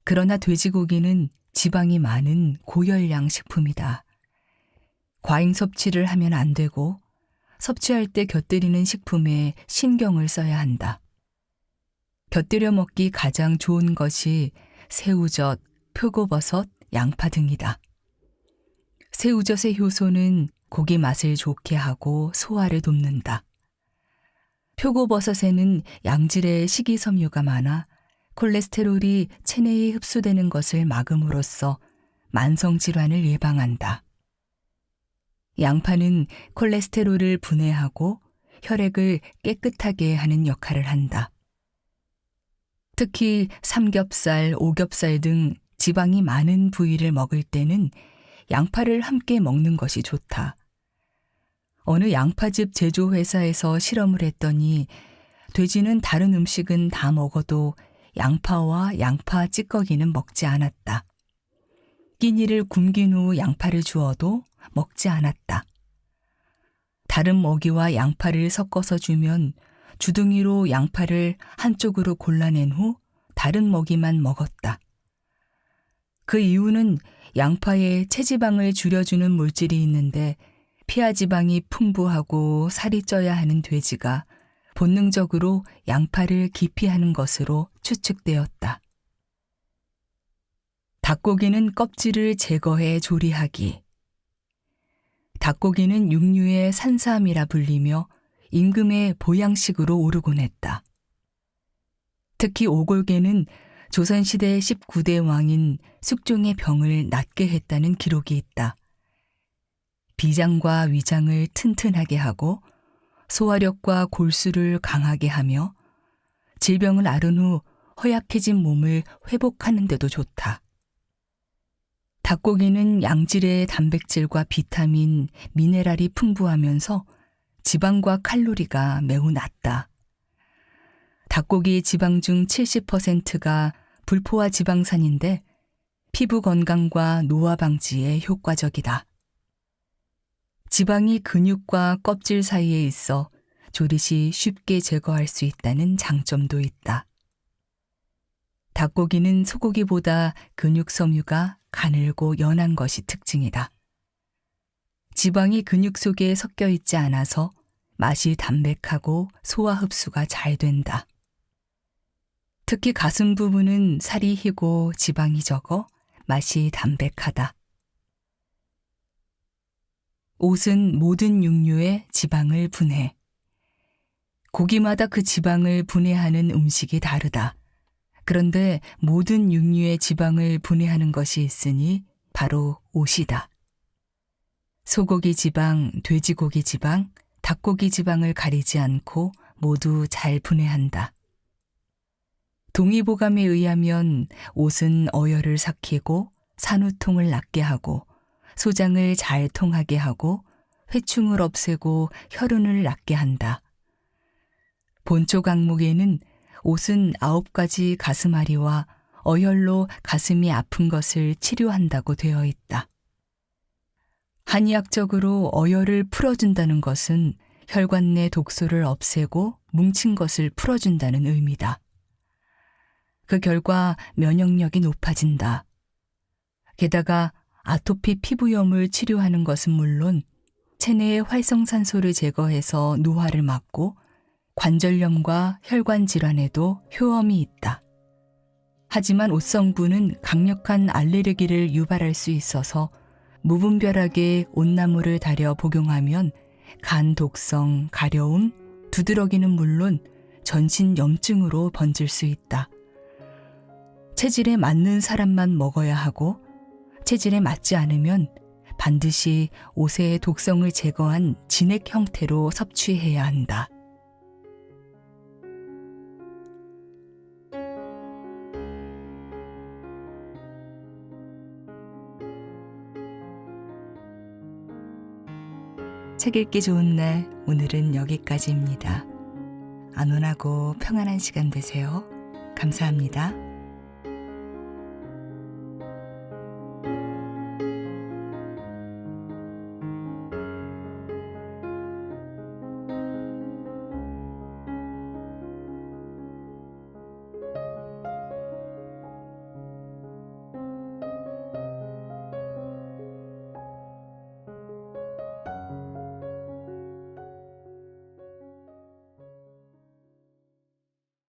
그러나 돼지고기는 지방이 많은 고열량 식품이다. 과잉 섭취를 하면 안 되고 섭취할 때 곁들이는 식품에 신경을 써야 한다. 곁들여 먹기 가장 좋은 것이 새우젓, 표고버섯, 양파 등이다. 새우젓의 효소는 고기 맛을 좋게 하고 소화를 돕는다. 표고버섯에는 양질의 식이섬유가 많아 콜레스테롤이 체내에 흡수되는 것을 막음으로써 만성질환을 예방한다. 양파는 콜레스테롤을 분해하고 혈액을 깨끗하게 하는 역할을 한다. 특히 삼겹살, 오겹살 등 지방이 많은 부위를 먹을 때는 양파를 함께 먹는 것이 좋다. 어느 양파즙 제조회사에서 실험을 했더니 돼지는 다른 음식은 다 먹어도 양파와 양파 찌꺼기는 먹지 않았다. 끼니를 굶긴 후 양파를 주어도 먹지 않았다. 다른 먹이와 양파를 섞어서 주면 주둥이로 양파를 한쪽으로 골라낸 후 다른 먹이만 먹었다. 그 이유는 양파에 체지방을 줄여주는 물질이 있는데 피하지방이 풍부하고 살이 쪄야 하는 돼지가 본능적으로 양파를 기피하는 것으로 추측되었다. 닭고기는 껍질을 제거해 조리하기. 닭고기는 육류의 산삼이라 불리며 임금의 보양식으로 오르곤 했다. 특히 오골계는 조선시대 19대 왕인 숙종의 병을 낫게 했다는 기록이 있다. 비장과 위장을 튼튼하게 하고 소화력과 골수를 강하게 하며 질병을 앓은 후 허약해진 몸을 회복하는 데도 좋다. 닭고기는 양질의 단백질과 비타민, 미네랄이 풍부하면서 지방과 칼로리가 매우 낮다. 닭고기의 지방 중 70%가 불포화 지방산인데 피부 건강과 노화 방지에 효과적이다. 지방이 근육과 껍질 사이에 있어 조리 시 쉽게 제거할 수 있다는 장점도 있다. 닭고기는 소고기보다 근육 섬유가 가늘고 연한 것이 특징이다. 지방이 근육 속에 섞여 있지 않아서 맛이 담백하고 소화 흡수가 잘 된다. 특히 가슴 부분은 살이 희고 지방이 적어 맛이 담백하다. 옷은 모든 육류의 지방을 분해. 고기마다 그 지방을 분해하는 음식이 다르다. 그런데 모든 육류의 지방을 분해하는 것이 있으니 바로 옷이다. 소고기 지방, 돼지고기 지방, 닭고기 지방을 가리지 않고 모두 잘 분해한다. 동의보감에 의하면 옷은 어혈을 삭히고 산후통을 낫게 하고 소장을 잘 통하게 하고 회충을 없애고 혈흔을 낫게 한다. 본초 강목에는 옷은 9가지 가슴앓이와 어혈로 가슴이 아픈 것을 치료한다고 되어 있다. 한의학적으로 어혈을 풀어준다는 것은 혈관 내 독소를 없애고 뭉친 것을 풀어준다는 의미다. 그 결과 면역력이 높아진다. 게다가 아토피 피부염을 치료하는 것은 물론 체내의 활성산소를 제거해서 노화를 막고 관절염과 혈관 질환에도 효험이 있다. 하지만 옷 성분은 강력한 알레르기를 유발할 수 있어서 무분별하게 옷나무를 다려 복용하면 간 독성, 가려움, 두드러기는 물론 전신 염증으로 번질 수 있다. 체질에 맞는 사람만 먹어야 하고 체질에 맞지 않으면 반드시 옷의 독성을 제거한 진액 형태로 섭취해야 한다. 책 읽기 좋은 날, 오늘은 여기까지입니다. 안온하고 평안한 시간 되세요. 감사합니다.